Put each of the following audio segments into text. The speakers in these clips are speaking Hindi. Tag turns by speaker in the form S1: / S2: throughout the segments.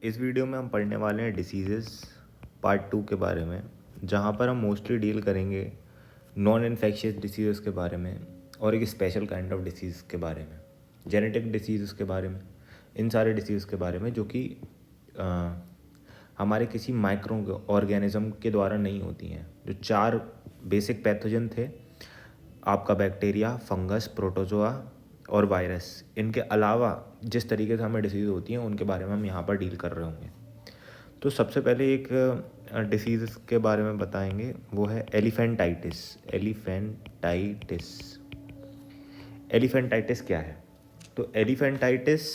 S1: इस वीडियो में हम पढ़ने वाले हैं डिसीज़ेस पार्ट 2 के बारे में, जहाँ पर हम मोस्टली डील करेंगे नॉन इन्फेक्शियस डिसीज़ेस के बारे में और एक स्पेशल काइंड ऑफ डिसीज़ के बारे में, जेनेटिक डिसीज़ के बारे में, इन सारे डिसीज़ के बारे में जो कि हमारे किसी माइक्रो ऑर्गेनिज्म के द्वारा नहीं होती हैं। जो 4 बेसिक पैथोजन थे, आपका बैक्टीरिया, फंगस, प्रोटोजोआ और वायरस, इनके अलावा जिस तरीके से हमें डिसीज़ होती हैं उनके बारे में हम यहाँ पर डील कर रहे होंगे। तो सबसे पहले एक डिसीज़ के बारे में बताएंगे, वो है एलिफेंटाइटिस। एलिफेंटाइटिस एलिफेंटाइटिस क्या है? तो एलिफेंटाइटिस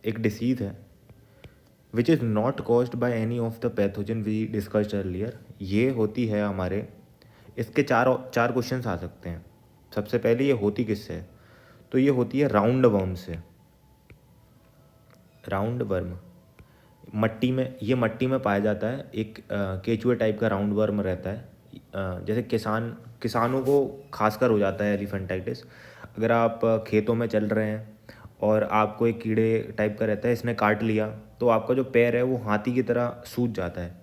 S1: एक डिसीज़ है which is not caused by any of the pathogen we discussed earlier. ये होती है हमारे, इसके चार क्वेश्चन आ सकते हैं। सबसे पहले ये होती किससे है? तो ये होती है राउंड वर्म से। राउंड वर्म मट्टी में पाया जाता है। एक केचुए टाइप का राउंड वर्म रहता है। जैसे किसानों को खासकर हो जाता है एलिफेंटाइटिस। अगर आप खेतों में चल रहे हैं और आपको एक कीड़े टाइप का रहता है, इसने काट लिया तो आपका जो पैर है वो हाथी की तरह सूज जाता है।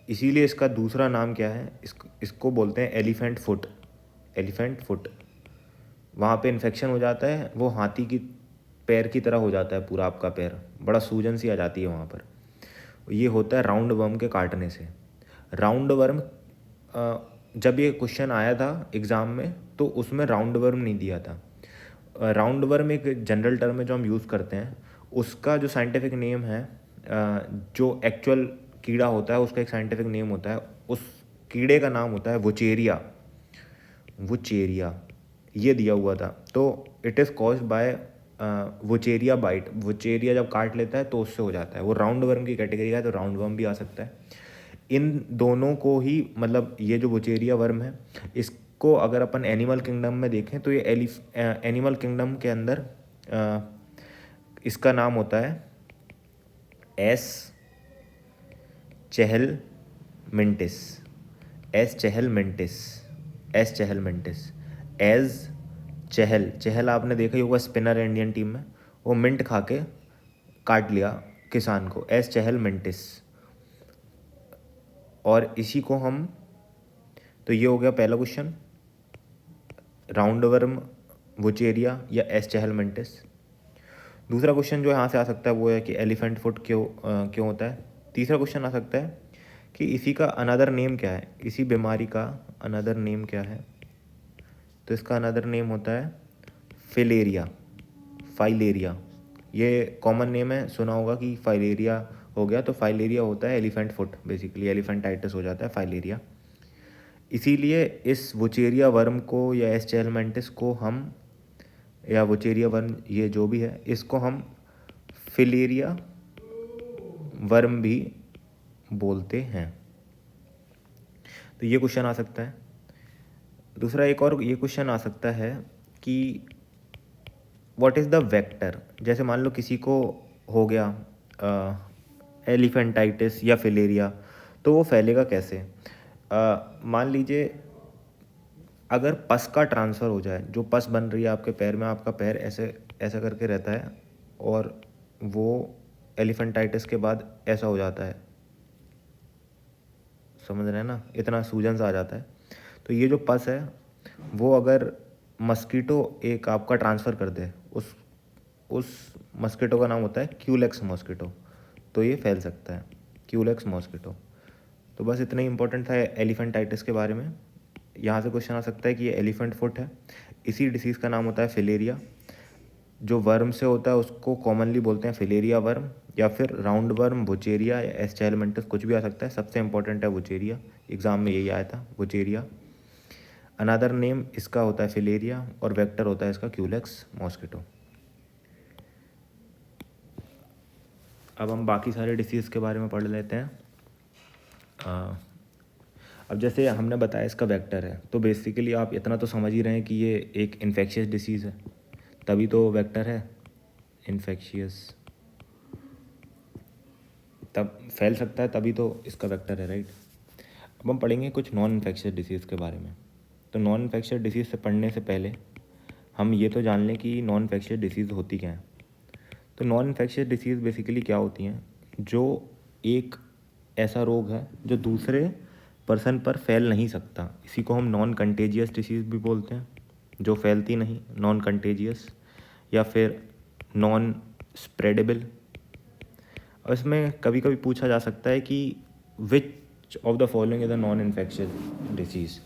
S1: इसीलिए इसका दूसरा नाम क्या है, इसको बोलते हैं एलिफेंट फुट। एलिफेंट फुट, वहाँ पे इन्फेक्शन हो जाता है, वो हाथी की पैर की तरह हो जाता है पूरा आपका पैर, बड़ा सूजन सी आ जाती है वहाँ पर। ये होता है राउंड वर्म के काटने से। राउंड वर्म, जब ये क्वेश्चन आया था एग्ज़ाम में तो उसमें राउंड वर्म नहीं दिया था। राउंड वर्म एक जनरल टर्म है जो हम यूज़ करते हैं। उसका जो साइंटिफिक नेम है, जो एक्चुअल कीड़ा होता है उसका एक साइंटिफिक नेम होता है, उस कीड़े का नाम होता है वुचेरिया। वुचेरिया ये दिया हुआ था। तो it is caused by Wuchereria bite. Wuchereria जब काट लेता है तो उससे हो जाता है। वो राउंड वर्म की कैटेगरी है, तो राउंड वर्म भी आ सकता है। इन दोनों को ही, मतलब ये जो वुचेरिया वर्म है, इसको अगर अपन एनिमल किंगडम में देखें तो ये एनिमल किंगडम के अंदर इसका नाम होता है एस चेहलमिंटिस। एस चेहलमिंटिस। एस चेहलमिंटिस। एज चहल आपने देखा ही होगा स्पिनर इंडियन टीम में, वो मिंट खा के काट लिया किसान को, एस चेहलमिंटिस। और इसी को हम, तो ये हो गया पहला क्वेश्चन, राउंड वर्म, वुचेरिया या एस चेहलमिंटिस। दूसरा क्वेश्चन जो यहाँ से आ सकता है वो है कि एलिफेंट फुट क्यों होता है। तीसरा क्वेश्चन आ सकता है कि इसी का अनदर नेम क्या है, इसी बीमारी का अनदर नेम क्या है। तो इसका अनदर नेम होता है फिलेरिया, फाइलेरिया। ये कॉमन नेम है, सुना होगा कि फाइलेरिया हो गया, तो फाइलेरिया होता है एलिफेंट फुट। बेसिकली एलिफेंटाइटिस हो जाता है फाइलेरिया। इसीलिए इस वुचेरिया वर्म को या एस चेहलमिंटिस को हम, या वुचेरिया वर्म ये जो भी है, इसको हम फिलेरिया वर्म भी बोलते हैं। तो ये क्वेश्चन आ सकता है। दूसरा एक और ये क्वेश्चन आ सकता है कि व्हाट इज़ द वेक्टर। जैसे मान लो किसी को हो गया एलिफेंटाइटिस या फिलेरिया, तो वो फैलेगा कैसे? मान लीजिए अगर पस का ट्रांसफ़र हो जाए, जो पस बन रही है आपके पैर में, आपका पैर ऐसे ऐसा करके रहता है और वो एलिफेंटाइटिस के बाद ऐसा हो जाता है, समझ रहे हैं ना, इतना सूजन सा आ जाता है। तो ये जो पस है वो अगर मस्कीटो एक आपका ट्रांसफ़र कर दे, उस मस्कीटो का नाम होता है क्यूलेक्स मॉस्किटो, तो ये फैल सकता है, क्यूलेक्स मॉस्किटो। तो बस इतना ही इंपॉर्टेंट था एलिफेंटाइटिस के बारे में। यहाँ से क्वेश्चन आ सकता है कि ये एलिफेंट फुट है। इसी डिसीज़ का नाम होता है फिलेरिया। जो वर्म से होता है उसको कॉमनली बोलते हैं फिलेरिया वर्म, या फिर राउंड वर्म, वुचेरिया या एस चेहलमिंटिस, कुछ भी आ सकता है। सबसे इंपॉर्टेंट है वुचेरिया, एग्ज़ाम में यही आया था, वुचेरिया। अनदर नेम इसका होता है फिलेरिया और वेक्टर होता है इसका क्यूलेक्स मॉस्किटो। अब हम बाकी सारे डिसीज़ के बारे में पढ़ लेते हैं। अब जैसे हमने बताया इसका वेक्टर है, तो बेसिकली आप इतना तो समझ ही रहे हैं कि ये एक इन्फेक्शियस डिसीज़ है, तभी तो वेक्टर है, इन्फेक्शियस, तब फैल सकता है, तभी तो इसका वेक्टर है, राइट। अब हम पढ़ेंगे कुछ नॉन इन्फेक्शियस डिसीज़ के बारे में। तो नॉन इन्फेक्शियस डिसीज़ से पढ़ने से पहले हम ये तो जान लें कि नॉन इन्फेक्शियस डिसीज़ होती क्या है। तो नॉन इन्फेक्शियस डिसीज़ बेसिकली क्या होती हैं? जो एक ऐसा रोग है जो दूसरे पर्सन पर फैल नहीं सकता, इसी को हम नॉन कंटेजियस डिसीज़ भी बोलते हैं, जो फैलती नहीं, नॉन कंटेजियस, या फिर नॉन स्प्रेडेबल। और इसमें कभी कभी पूछा जा सकता है कि which of the following is a non infectious disease.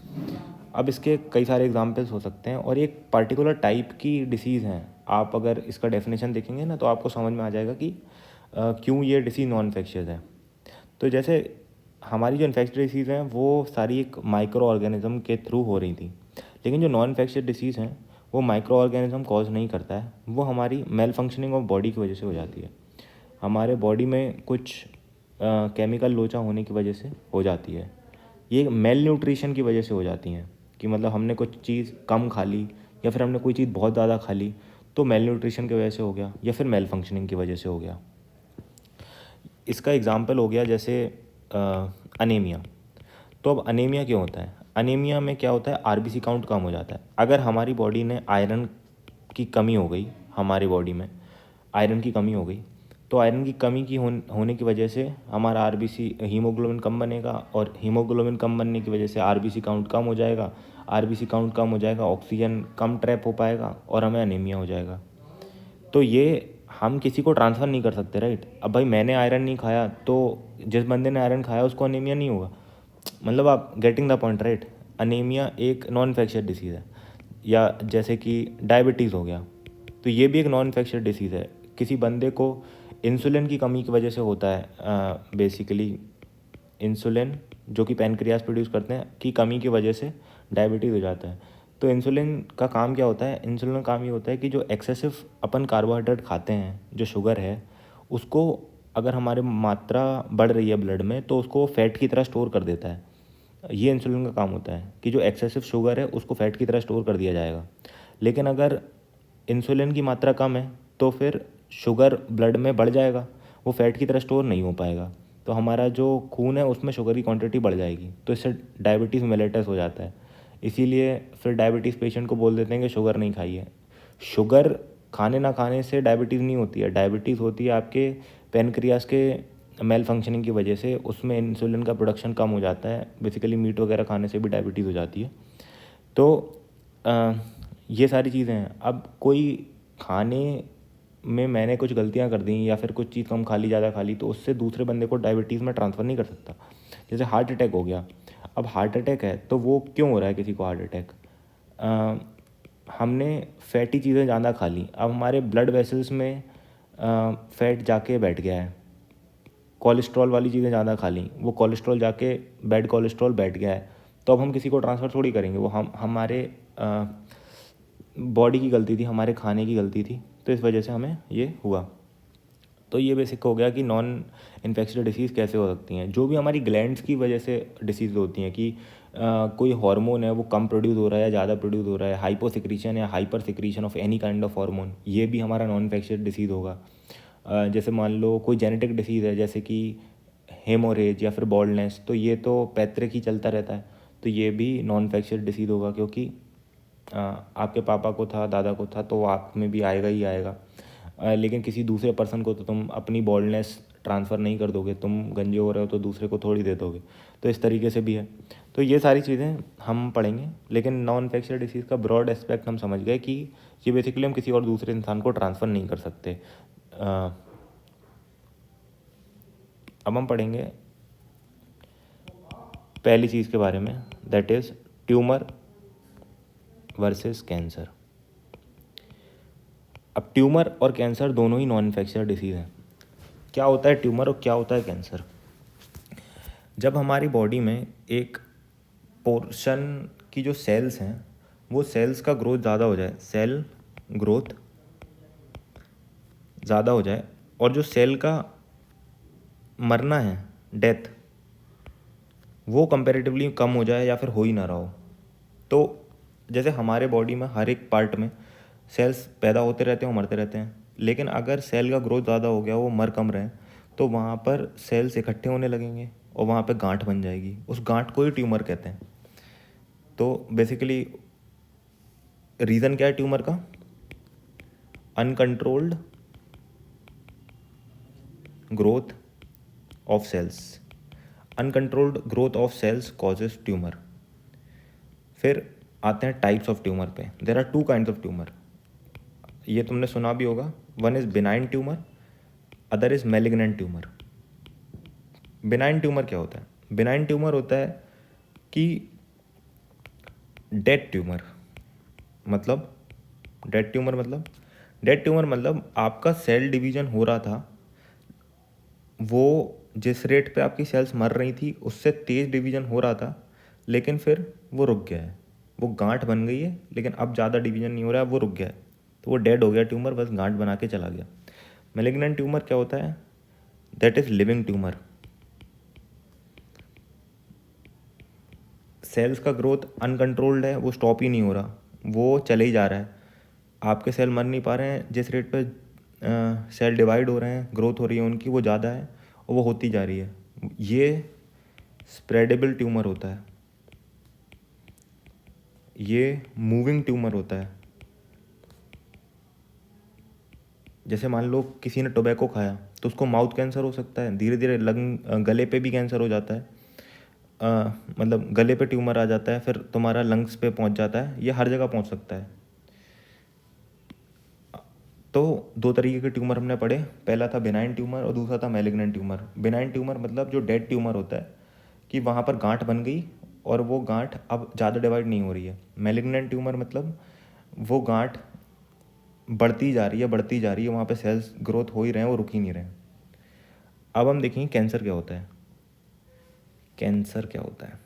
S1: अब इसके कई सारे एग्जांपल्स हो सकते हैं और एक पर्टिकुलर टाइप की डिसीज़ हैं। आप अगर इसका डेफिनेशन देखेंगे ना तो आपको समझ में आ जाएगा कि क्यों ये डिसीज़ नॉन इन्फेक्शियस है। तो जैसे हमारी जो इन्फेक्शियस डिसीज़ हैं वो सारी एक माइक्रो ऑर्गेनिज्म के थ्रू हो रही थी, लेकिन जो नॉन इन्फेक्शियस डिसीज़ हैं वो माइक्रो ऑर्गेनिज्म कॉज नहीं करता है, वो हमारी मेल फंक्शनिंग ऑफ बॉडी की वजह से हो जाती है। हमारे बॉडी में कुछ केमिकल लोचा होने की वजह से हो जाती है। ये मेल न्यूट्रिशन की वजह से हो जाती हैं कि मतलब हमने कुछ चीज़ कम खा ली या फिर हमने कोई चीज़ बहुत ज़्यादा खा ली, तो मेल न्यूट्रिशन की वजह से हो गया या फिर मेल फंक्शनिंग की वजह से हो गया। इसका एग्ज़ाम्पल हो गया जैसे अनीमिया। तो अब अनीमिया क्यों होता है? अनीमिया में क्या होता है, आरबीसी काउंट कम हो जाता है। अगर हमारी बॉडी ने आयरन की कमी हो गई, हमारे बॉडी में आयरन की कमी हो गई, तो आयरन की कमी की होने की वजह से हमारा आरबीसी हीमोग्लोबिन कम बनेगा, और हीमोग्लोबिन कम बनने की वजह से आरबीसी काउंट कम हो जाएगा। आरबीसी काउंट कम हो जाएगा, ऑक्सीजन कम ट्रैप हो पाएगा और हमें अनीमिया हो जाएगा। तो ये हम किसी को ट्रांसफ़र नहीं कर सकते, राइट। अब भाई मैंने आयरन नहीं खाया तो जिस बंदे ने आयरन खाया उसको अनीमिया नहीं होगा। मतलब आप getting the point, right. Anaemia एक नॉन इन्फेक्शियस डिसीज़ है। या जैसे कि डायबिटीज़ हो गया, तो ये भी एक नॉन इन्फेक्शियस डिसीज़ है। किसी बंदे को इंसुलिन की कमी की वजह से होता है, बेसिकली इंसुलिन जो कि पैनक्रियास प्रोड्यूस करते हैं की कमी की वजह से डायबिटीज़ हो जाता है। तो इंसुलिन का काम क्या होता है? इंसुलिन का काम ये होता है कि जो एक्सेसिव अपन कार्बोहाइड्रेट खाते हैं, जो शुगर है, उसको अगर हमारे मात्रा बढ़ रही है ब्लड में तो उसको फैट की तरह स्टोर कर देता है। ये इंसुलिन का काम होता है कि जो एक्सेसिव शुगर है उसको फैट की तरह स्टोर कर दिया जाएगा। लेकिन अगर इंसुलिन की मात्रा कम है तो फिर शुगर ब्लड में बढ़ जाएगा, वो फैट की तरह स्टोर नहीं हो पाएगा, तो हमारा जो खून है उसमें शुगर की क्वांटिटी बढ़ जाएगी, तो इससे डायबिटीज़ मेलिटस हो जाता है। इसीलिए फिर डायबिटीज़ पेशेंट को बोल देते हैं कि शुगर नहीं खाइए। शुगर खाने ना खाने से डायबिटीज़ नहीं होती है, डायबिटीज़ होती है आपके पेनक्रियास के मेल फंक्शनिंग की वजह से, उसमें इंसुलिन का प्रोडक्शन कम हो जाता है। बेसिकली मीट वगैरह खाने से भी डायबिटीज़ हो जाती है। तो अ, ये सारी चीज़ें हैं। अब कोई खाने में मैंने कुछ गलतियाँ कर दी या फिर कुछ चीज़ कम खा ली, ज़्यादा खा ली, तो उससे दूसरे बंदे को डायबिटीज़ में ट्रांसफ़र नहीं कर सकता। जैसे हार्ट अटैक हो गया। अब हार्ट अटैक है तो वो क्यों हो रहा है किसी को हार्ट अटैक? हमने फैटी चीज़ें ज़्यादा खा ली, अब हमारे ब्लड वेसल्स में फैट जाके बैठ गया है। कोलेस्ट्रॉल वाली चीज़ें ज़्यादा खा ली, वो कोलेस्ट्रॉल जाके बैड कोलेस्ट्रॉल बैठ गया है, तो अब हम किसी को ट्रांसफ़र थोड़ी करेंगे, वो हमारे बॉडी की गलती थी, हमारे खाने की गलती थी, तो इस वजह से हमें ये हुआ। तो ये बेसिक हो गया कि नॉन इन्फेक्शियस डिसीज़ कैसे हो सकती हैं। जो भी हमारी ग्लैंड्स की वजह से डिसीज़ होती हैं कि कोई हार्मोन है वो कम प्रोड्यूस हो रहा है या ज़्यादा प्रोड्यूस हो रहा है, हाइपो सिक्रीशन या hyper secretion of any kind of hormone, ये भी हमारा नॉन इन्फेक्शियस डिसीज़ होगा। जैसे मान लो कोई जेनेटिक डिसीज़ है जैसे कि हेमोरेज या फिर बॉल्डनेस, तो ये तो पैतृक ही चलता रहता है, तो ये भी नॉन इन्फेक्शियस डिसीज़ होगा, क्योंकि आपके पापा को था, दादा को था, तो आप में भी आएगा ही आएगा। लेकिन किसी दूसरे पर्सन को तो तुम अपनी बॉल्डनेस ट्रांसफ़र नहीं कर दोगे, तुम गंजे हो रहे हो तो दूसरे को थोड़ी दे दोगे, तो इस तरीके से भी है। तो ये सारी चीज़ें हम पढ़ेंगे, लेकिन नॉन इन्फेक्शियस डिसीज़ का ब्रॉड एस्पेक्ट हम समझ गए कि ये बेसिकली हम किसी और दूसरे इंसान को ट्रांसफ़र नहीं कर सकते। अब हम पढ़ेंगे पहली चीज़ के बारे में, that is tumour versus cancer. अब ट्यूमर और कैंसर दोनों ही नॉन इन्फेक्शियस डिसीज़ हैं। क्या होता है ट्यूमर और क्या होता है कैंसर? जब हमारी बॉडी में एक पोर्शन की जो सेल्स हैं वो सेल्स का ग्रोथ ज़्यादा हो जाए, सेल ग्रोथ ज़्यादा हो जाए, और जो सेल का मरना है, डेथ, वो कंपैरेटिवली कम हो जाए या फिर हो ही ना रहा हो, तो जैसे हमारे बॉडी में हर एक पार्ट में सेल्स पैदा होते रहते हैं और मरते रहते हैं, लेकिन अगर सेल का ग्रोथ ज़्यादा हो गया, वो मर कम रहे, तो वहाँ पर सेल्स इकट्ठे होने लगेंगे और वहाँ पे गांठ बन जाएगी, उस गांठ को ही ट्यूमर कहते हैं। तो बेसिकली रीज़न क्या है ट्यूमर का? Uncontrolled growth of cells, uncontrolled growth of cells causes tumour. फिर आते हैं टाइप्स ऑफ ट्यूमर पे। There are 2 kinds of tumour, ये तुमने सुना भी होगा। One is benign tumour, other is malignant tumour. Benign tumour क्या होता है? बिनाइन ट्यूमर होता है कि डेड ट्यूमर, मतलब डेड ट्यूमर मतलब आपका सेल डिवीजन हो रहा था, वो जिस रेट पे आपकी सेल्स मर रही थी उससे तेज़ डिवीजन हो रहा था, लेकिन फिर वो रुक गया है, वो गांठ बन गई है, लेकिन अब ज़्यादा डिवीजन नहीं हो रहा है, वो रुक गया है, तो वो डेड हो गया ट्यूमर, बस गांठ बना के चला गया। मैलिग्नेंट ट्यूमर क्या होता है? That is living tumour. Cells का ग्रोथ अनकंट्रोल्ड है, वो स्टॉप ही नहीं हो रहा, वो चले ही जा रहा है। आपके सेल मर नहीं पा रहे हैं, जिस रेट पे सेल डिवाइड हो रहे हैं, ग्रोथ हो रही है उनकी, वो ज़्यादा है और वो होती जा रही है। ये स्प्रेडेबल ट्यूमर होता है, ये मूविंग ट्यूमर होता है। जैसे मान लो किसी ने टोबैको खाया तो उसको माउथ कैंसर हो सकता है, धीरे धीरे गले पे भी कैंसर हो जाता है, मतलब गले पे ट्यूमर आ जाता है, फिर तुम्हारा लंग्स पे पहुंच जाता है, ये हर जगह पहुंच सकता है। तो 2 तरीके के ट्यूमर हमने पढ़े, पहला था बिनाइन ट्यूमर और दूसरा था मैलिग्नेंट ट्यूमर। बिनाइन ट्यूमर मतलब जो डेड ट्यूमर होता है कि वहाँ पर गांठ बन गई और वो गांठ अब ज़्यादा डिवाइड नहीं हो रही है। मैलिग्नेंट ट्यूमर मतलब वो गांठ बढ़ती जा रही है, वहाँ पे सेल्स ग्रोथ हो ही रहे हैं, वो रुक ही नहीं रहे हैं। अब हम देखेंगे कैंसर क्या होता है। कैंसर क्या होता है?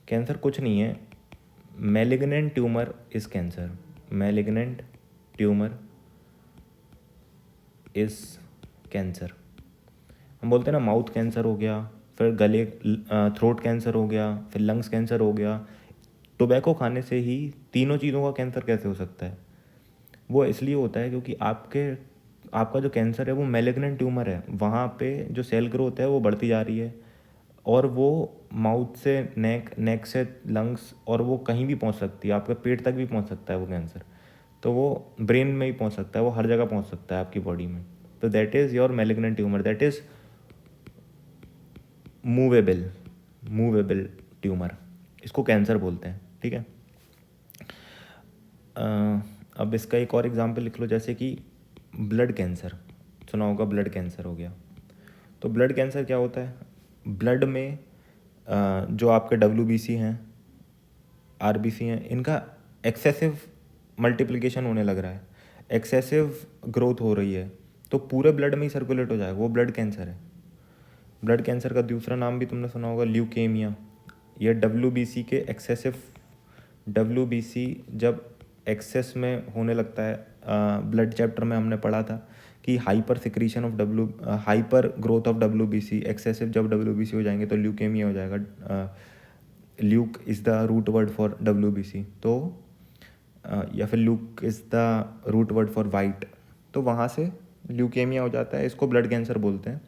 S1: कैंसर कुछ नहीं है, malignant tumour is cancer. Malignant tumour is cancer. हम बोलते हैं ना, माउथ कैंसर हो गया, फिर गले थ्रोट कैंसर हो गया, फिर लंग्स कैंसर हो गया। टोबैको खाने से ही तीनों चीज़ों का कैंसर कैसे हो सकता है? वो इसलिए होता है क्योंकि आपका जो कैंसर है वो मैलिग्नेंट ट्यूमर है, वहाँ पे जो सेल ग्रोथ है वो बढ़ती जा रही है, और वो माउथ से नेक से लंग्स, और वो कहीं भी पहुँच सकती है, आपके पेट तक भी पहुँच सकता है वो कैंसर। तो वो ब्रेन में भी पहुँच सकता है, वो हर जगह पहुँच सकता है आपकी बॉडी में। तो that is your malignant tumour, that is movable tumour, इसको कैंसर बोलते हैं। ठीक है। अब इसका एक और एग्जांपल लिख लो, जैसे कि ब्लड कैंसर, सुना होगा, ब्लड कैंसर हो गया। तो ब्लड कैंसर क्या होता है? ब्लड में जो आपके WBC हैं, RBC हैं, इनका एक्सेसिव मल्टीप्लिकेशन होने लग रहा है, एक्सेसिव ग्रोथ हो रही है, तो पूरे ब्लड में ही सर्कुलेट हो जाएगा, वो ब्लड कैंसर है। ब्लड कैंसर का दूसरा नाम भी तुमने सुना होगा, ल्यूकेमिया। ये WBC के एक्सेसिव, WBC जब एक्सेस में होने लगता है, ब्लड चैप्टर में हमने पढ़ा था कि hyper growth of WBC, excessive जब WBC हो जाएंगे तो ल्यूकेमिया हो जाएगा। Leuk is the root word for WBC, तो या फिर leuk is the root word for white, तो वहाँ से ल्यूकेमिया हो जाता है, इसको ब्लड कैंसर बोलते हैं।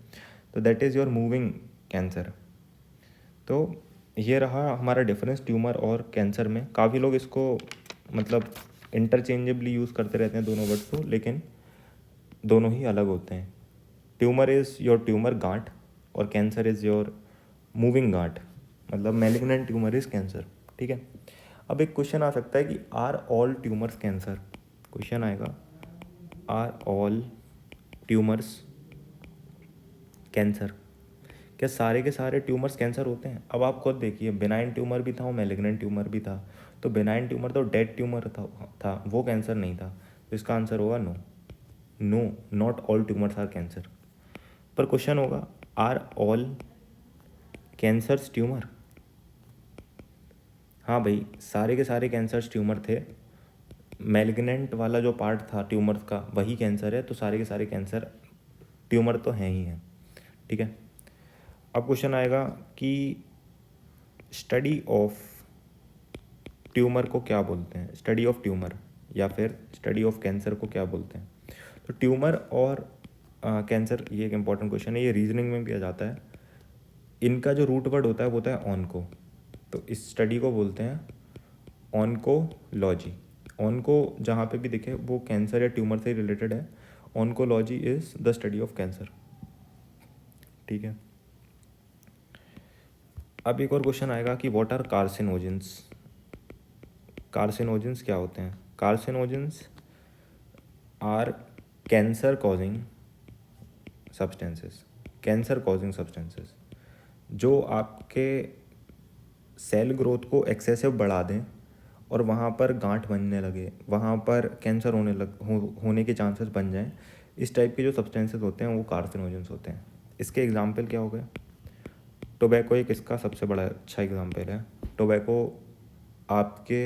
S1: तो that is your moving cancer. तो ये रहा हमारा डिफरेंस ट्यूमर और कैंसर में। काफ़ी लोग इसको मतलब इंटरचेंजेबली यूज़ करते रहते हैं दोनों वर्ड्स को, लेकिन दोनों ही अलग होते हैं। ट्यूमर इज़ योर ट्यूमर, गांठ, और कैंसर इज़ योर मूविंग गांठ, मतलब मैलिग्नेंट ट्यूमर इज़ कैंसर। ठीक है। अब एक क्वेश्चन आ सकता है कि are all tumours cancer? Question आएगा, आर ऑल ट्यूमर्स कैंसर? क्या सारे के सारे ट्यूमर्स कैंसर होते हैं? अब आप खुद देखिए, बिनाइन ट्यूमर भी था और मैलिग्नेंट ट्यूमर भी था, तो बिनाइन ट्यूमर तो डेड ट्यूमर था, वो कैंसर नहीं था, तो इसका आंसर होगा no. No, not all tumours are cancer. पर क्वेश्चन होगा, आर ऑल कैंसर्स ट्यूमर? हाँ भाई, सारे के सारे कैंसर्स ट्यूमर थे, मैलिग्नेंट वाला जो पार्ट था ट्यूमर्स का वही कैंसर है, तो सारे के सारे कैंसर ट्यूमर तो हैं ही हैं। ठीक है। अब क्वेश्चन आएगा कि स्टडी ऑफ ट्यूमर को क्या बोलते हैं? स्टडी ऑफ ट्यूमर या फिर स्टडी ऑफ कैंसर को क्या बोलते हैं? तो ट्यूमर और कैंसर, ये एक इंपॉर्टेंट क्वेश्चन है, ये रीजनिंग में भी आ जाता है। इनका जो रूट वर्ड होता है वो होता है ऑनको, तो इस स्टडी को बोलते हैं ऑनकोलॉजी। ऑनको जहाँ पे भी दिखे वो कैंसर या ट्यूमर से रिलेटेड है। Oncology is the study of cancer. ठीक है। अब एक और क्वेश्चन आएगा कि व्हाट आर कार्सिनोजेंस। कार्सिनोजेंस क्या होते हैं? Carcinogens are cancer causing substances, cancer causing substances जो आपके सेल ग्रोथ को एक्सेसिव बढ़ा दें और वहाँ पर गांठ बनने लगे, वहाँ पर कैंसर होने के चांसेस बन जाएं। इस टाइप के जो सब्सटेंसेस होते हैं वो कार्सिनोजेंस होते हैं। इसके एग्जांपल क्या हो गए? टोबैको एक इसका सबसे बड़ा अच्छा एग्जांपल है। टोबैको आपके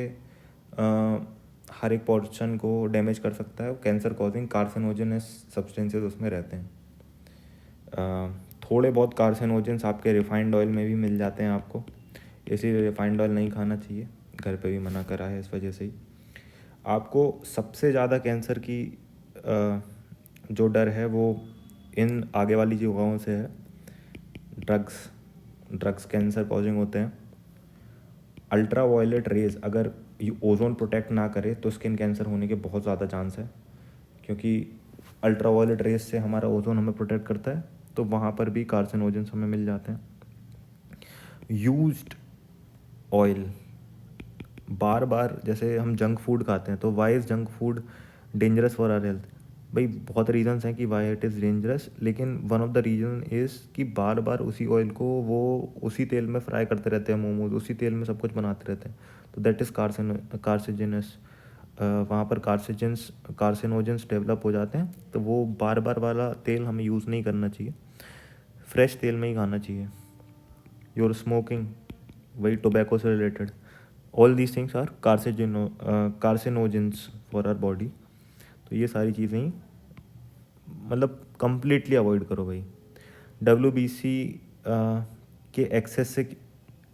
S1: हर एक पोर्शन को डैमेज कर सकता है, कैंसर कॉजिंग कार्सिनोजेनस सब्सटेंसेस उसमें रहते हैं। थोड़े बहुत कार्सिनोजेंस आपके रिफाइंड ऑयल में भी मिल जाते हैं आपको, इसीलिए रिफाइंड ऑयल नहीं खाना चाहिए, घर पे भी मना करा है इस वजह से ही। आपको सबसे ज़्यादा कैंसर की जो डर है वो इन आगे वाली जगहों से है। ड्रग्स कैंसर कॉजिंग होते हैं। अल्ट्रा वायलेट रेज अगर ये ओजोन प्रोटेक्ट ना करे तो स्किन कैंसर होने के बहुत ज़्यादा चांस है, क्योंकि अल्ट्रा वायलेट रेज से हमारा ओजोन हमें प्रोटेक्ट करता है, तो वहाँ पर भी कार्सिनोजेंस हमें मिल जाते हैं। यूज्ड ऑयल, बार बार जैसे हम जंक फूड खाते हैं, तो why is junk food dangerous for our health? भाई बहुत रीजंस हैं कि वाई इट इज़ डेंजरस, लेकिन one of the reason is कि बार बार उसी ऑयल को वो उसी तेल में फ्राई करते रहते हैं, मोमोज उसी तेल में सब कुछ बनाते रहते हैं, तो दैट इज़ कार्सिजिनस। वहाँ पर कार्सिनोजेंस डेवलप हो जाते हैं, तो वो बार बार वाला तेल हमें यूज़ नहीं करना चाहिए, फ्रेश तेल में ही खाना चाहिए। योर स्मोकिंग, वही टोबैको से related, all these things are carcinogens for our body. तो ये सारी चीज़ें ही मतलब कम्प्लीटली अवॉइड करो भाई। WBC के एक्सेस से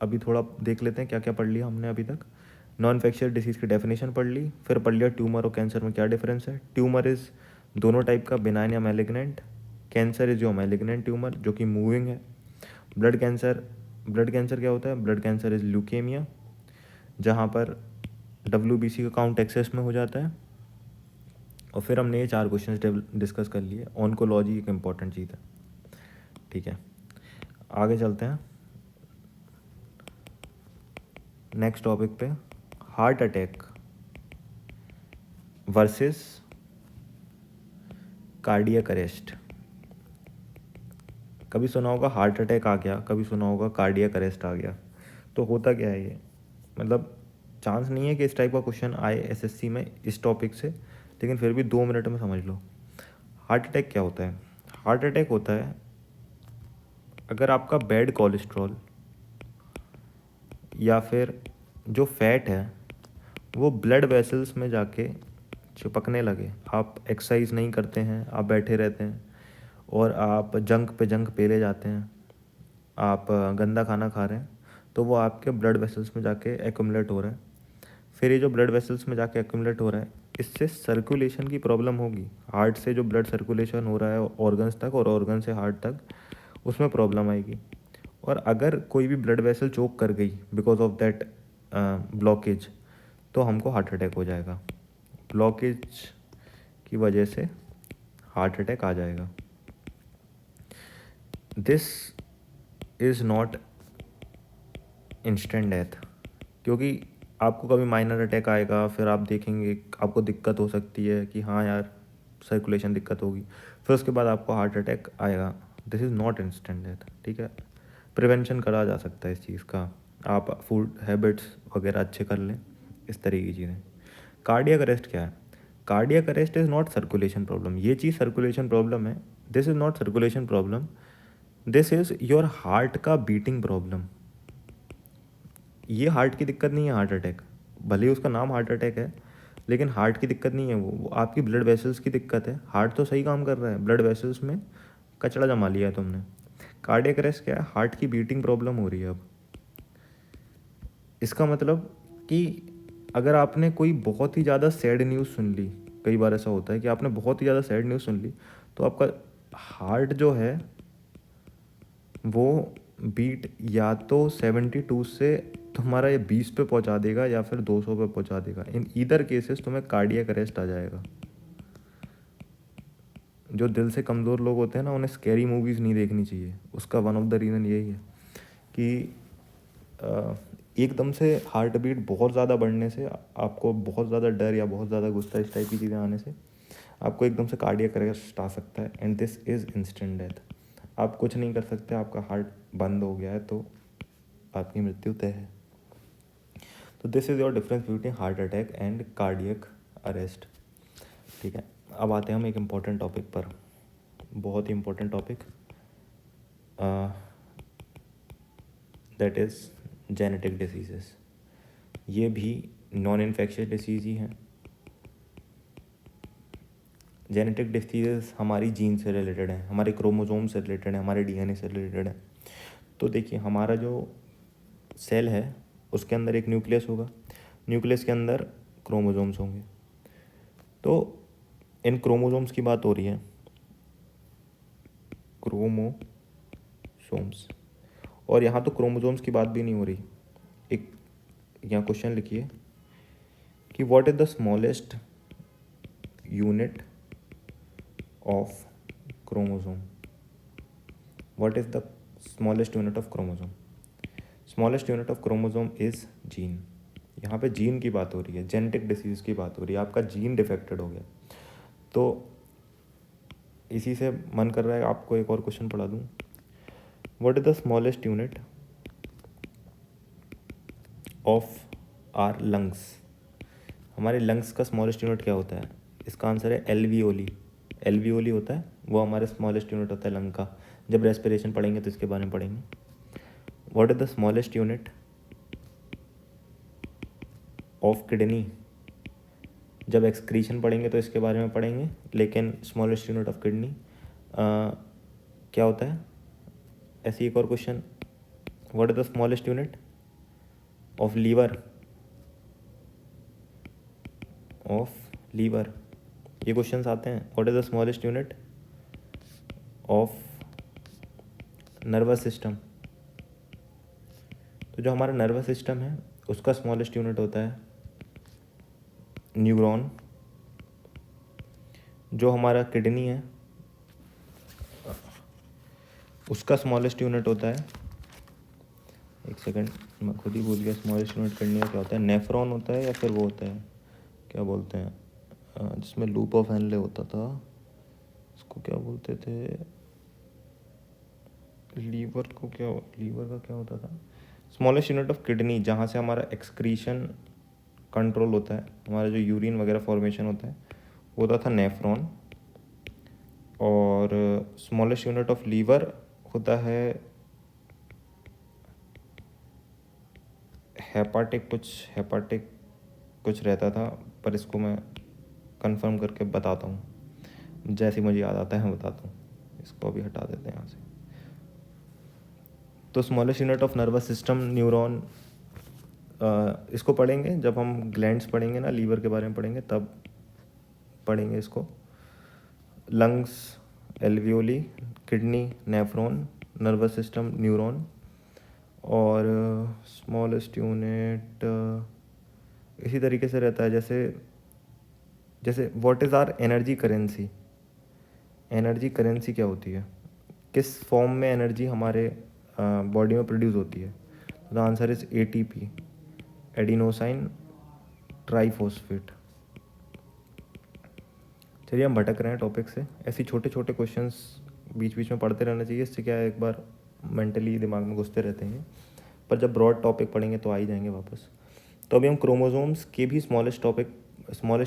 S1: अभी थोड़ा देख लेते हैं क्या क्या पढ़ लिया हमने अभी तक। नॉन इन्फेक्शियस डिसीज़ की डेफिनेशन पढ़ ली, फिर पढ़ लिया ट्यूमर और कैंसर में क्या डिफरेंस है। ट्यूमर इज़ दोनों टाइप का, बिनाइन या मैलिग्नेंट। कैंसर इज़ जो मैलिग्नेंट ट्यूमर जो कि मूविंग है। ब्लड कैंसर क्या होता है? ब्लड कैंसर इज़ ल्यूकेमिया, जहाँ पर WBC का काउंट एक्सेस में हो जाता है। और फिर हमने ये 4 क्वेश्चन डिस्कस कर लिए। ऑन्कोलॉजी एक इम्पॉर्टेंट चीज़ है, ठीक है। आगे चलते हैं नेक्स्ट टॉपिक पे, heart attack versus cardiac arrest. कभी सुना होगा हार्ट अटैक आ गया, कभी सुना होगा कार्डियक अरेस्ट आ गया। तो होता क्या है ये? मतलब चांस नहीं है कि इस टाइप का क्वेश्चन आए SSC में इस टॉपिक से, लेकिन फिर भी 2 मिनट में समझ लो। हार्ट अटैक क्या होता है? हार्ट अटैक होता है अगर आपका बैड कोलेस्ट्रॉल या फिर जो फैट है वो ब्लड वेसल्स में जाके चिपकने लगे। आप एक्सरसाइज नहीं करते हैं, आप बैठे रहते हैं और आप जंक पे जंक पेले जाते हैं, आप गंदा खाना खा रहे हैं, तो वो आपके ब्लड वेसल्स में जाके एक्यूमुलेट हो रहा है। फिर ये जो ब्लड वेसल्स में जाके एक्यूमुलेट हो रहा है, इससे सर्कुलेशन की प्रॉब्लम होगी। हार्ट से जो ब्लड सर्कुलेशन हो रहा है ऑर्गन्स तक और ऑर्गन से हार्ट तक, उसमें प्रॉब्लम आएगी। और अगर कोई भी ब्लड वेसल चोक कर गई बिकॉज ऑफ दैट ब्लॉकेज, तो हमको हार्ट अटैक हो जाएगा। ब्लॉकेज की वजह से हार्ट अटैक आ जाएगा। This is not instant death, क्योंकि आपको कभी माइनर अटैक आएगा, फिर आप देखेंगे आपको दिक्कत हो सकती है कि हाँ यार सर्कुलेशन दिक्कत होगी, फिर उसके बाद आपको हार्ट अटैक आएगा। This is not instant death, ठीक है। प्रिवेंशन करा जा सकता है इस चीज़ का, आप फूड हैबिट्स वगैरह अच्छे कर लें, इस तरह की चीज़ें। कार्डियक अरेस्ट क्या है? Cardiac arrest is not circulation problem. ये चीज़ सर्कुलेशन प्रॉब्लम है, this is not circulation problem, this is your heart का बीटिंग प्रॉब्लम। ये हार्ट की दिक्कत नहीं है हार्ट अटैक, भले ही उसका नाम हार्ट अटैक है, लेकिन हार्ट की दिक्कत नहीं है वो आपकी ब्लड वेसल्स की दिक्कत है। हार्ट तो सही काम कर रहा है, ब्लड वेसल्स में कचरा जमा लिया है तुमने। कार्डियक अरेस्ट क्या है? हार्ट की बीटिंग प्रॉब्लम हो रही है अब। इसका मतलब कि अगर आपने कोई बहुत ही ज़्यादा सैड न्यूज़ सुन ली, कई बार ऐसा होता है कि आपने बहुत ही ज़्यादा सैड न्यूज़ सुन ली, तो आपका हार्ट जो है वो बीट या तो 72 से तुम्हारा ये 20 पे पहुंचा देगा या फिर 200 पे पहुंचा देगा। इन ईदर केसेस तुम्हें कार्डियक अरेस्ट आ जाएगा। जो दिल से कमज़ोर लोग होते हैं ना, उन्हें स्कैरी मूवीज़ नहीं देखनी चाहिए। उसका वन ऑफ द रीज़न यही है कि एकदम से हार्ट बीट बहुत ज़्यादा बढ़ने से, आपको बहुत ज़्यादा डर या बहुत ज़्यादा गुस्सा इस टाइप की चीज़ें आने से आपको एकदम से कार्डियक अरेस्ट आ सकता है, and this is instant death. आप कुछ नहीं कर सकते, आपका हार्ट बंद हो गया है तो आपकी मृत्यु तय है। तो this is your difference between heart attack and cardiac arrest. ठीक है, अब आते हैं हम एक इम्पॉर्टेंट टॉपिक पर, बहुत ही important topic, that is genetic diseases. ये भी नॉन इन्फेक्शियस डिसीज़ ही हैं। जेनेटिक डिसीजेस हमारी जीन से रिलेटेड है, हमारे क्रोमोसोम से रिलेटेड है, हमारे डीएनए से रिलेटेड है। तो देखिए, हमारा जो सेल है उसके अंदर एक न्यूक्लियस होगा, न्यूक्लियस के अंदर क्रोमोसोम्स होंगे। तो इन क्रोमोसोम्स की बात हो रही है, क्रोमोसोम्स, और यहाँ तो क्रोमोसोम्स की बात भी नहीं हो रही। एक यहाँ क्वेश्चन लिखिए कि what is the smallest unit of chromosome. What is the smallest unit of chromosome? Smallest unit of chromosome is gene. यहाँ पे जीन की बात हो रही है, जेनेटिक डिसीज़ की बात हो रही है, आपका जीन डिफेक्टेड हो गया। तो इसी से मन कर रहा है आपको एक और क्वेश्चन पढ़ा दूँ। What is the smallest unit of our lungs? हमारे लंग्स का स्मॉलेस्ट यूनिट क्या होता है? इसका आंसर है एल्वियोली। एल्वियोली होता है वो हमारे स्मॉलेस्ट यूनिट होता है लंग का। जब रेस्पिरेशन पढ़ेंगे तो इसके बारे में पढ़ेंगे। What is the smallest unit of kidney? जब एक्सक्रीशन पढ़ेंगे तो इसके बारे में पढ़ेंगे, लेकिन स्मॉलेस्ट यूनिट ऑफ किडनी क्या होता है? ऐसी एक और question, what is the smallest unit of liver? Of liver ये क्वेश्चंस आते हैं। What is the smallest unit of nervous system? तो जो हमारा नर्वस सिस्टम है उसका स्मॉलेस्ट यूनिट होता है न्यूरॉन। जो हमारा किडनी है उसका स्मॉलेस्ट यूनिट होता है, एक सेकंड मैं खुद ही भूल गया, स्मॉलेस्ट यूनिट किडनी का क्या होता है? नेफ्रॉन होता है या फिर वो होता है, क्या बोलते हैं, जिसमें लूप ऑफ हेनले होता था, उसको क्या बोलते थे? लीवर को क्या, लीवर का क्या होता था? स्मॉलेस्ट यूनिट ऑफ किडनी, जहाँ से हमारा एक्सक्रीशन कंट्रोल होता है, हमारा जो यूरिन वगैरह फॉर्मेशन होता है, वो होता था नेफ्रॉन। और स्मॉलेस्ट यूनिट ऑफ लीवर होता है हेपाटिक कुछ रहता था, पर इसको मैं कंफर्म करके बताता हूँ, जैसे मुझे याद आता है मैं बताता हूँ। इसको अभी हटा देते हैं यहाँ से। तो smallest unit of nervous system neuron, इसको पढ़ेंगे जब हम ग्लैंड्स पढ़ेंगे ना, लीवर के बारे में पढ़ेंगे तब पढ़ेंगे इसको। Lungs alveoli, kidney nephron, nervous system neuron, और स्मॉलेस्ट यूनिट इसी तरीके से रहता है जैसे जैसे what is our energy currency? Energy currency क्या होती है? किस फॉर्म में एनर्जी हमारे बॉडी में प्रोड्यूस होती है? The answer is ATP, adenosine triphosphate. चलिए हम भटक रहे हैं टॉपिक से। ऐसे छोटे छोटे क्वेश्चंस बीच बीच में पढ़ते रहना चाहिए, इससे क्या है एक बार मेंटली दिमाग में घुसते रहते हैं, पर जब ब्रॉड टॉपिक पढ़ेंगे तो आ ही जाएंगे वापस। तो अभी हम क्रोमोसोम्स के भी स्मॉलेस्ट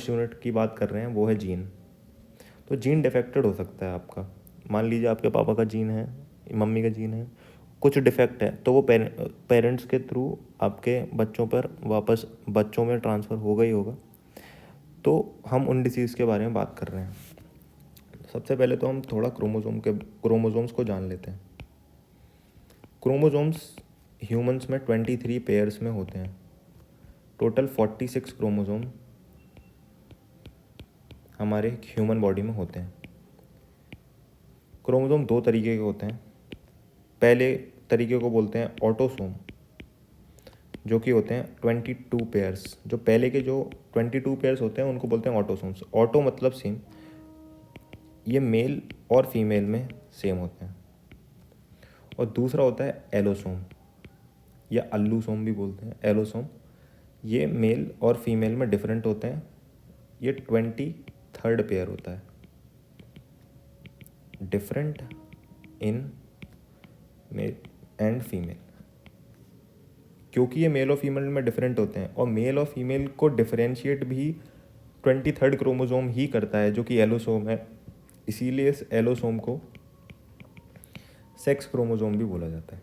S1: यूनिट की बात कर रहे हैं, वो है जीन। तो जीन डिफेक्टेड हो सकता है आपका। मान लीजिए आपके पापा का जीन है, मम्मी का जीन है, कुछ डिफेक्ट है, तो वो पेरेंट्स के थ्रू आपके बच्चों पर वापस बच्चों में ट्रांसफ़र होगा ही होगा। तो हम उन डिसीज़ के बारे में बात कर रहे हैं। सबसे पहले तो हम थोड़ा क्रोमोसोम्स को जान लेते हैं। क्रोमोसोम्स ह्यूमंस में 23 पेयर्स में होते हैं। टोटल 46 क्रोमोसोम हमारे ह्यूमन बॉडी में होते हैं। क्रोमोसोम दो तरीके के होते हैं। पहले तरीके को बोलते हैं ऑटोसोम, जो कि होते हैं 22 पेयर्स। जो पहले के जो 22 पेयर्स होते हैं उनको बोलते हैं ऑटोसोम्स। ऑटो मतलब सेम, ये मेल और फीमेल में सेम होते हैं। और दूसरा होता है एलोसोम या अल्लूसोम भी बोलते हैं, एलोसोम। ये मेल और फीमेल में डिफरेंट होते हैं। ये 23rd पेयर होता है, different in male and female. क्योंकि ये मेल और फीमेल में डिफरेंट होते हैं और मेल और फीमेल को डिफरेंशिएट भी 23rd क्रोमोसोम ही करता है, जो कि एलोसोम है। इसीलिए इस एलोसोम को सेक्स क्रोमोसोम भी बोला जाता है।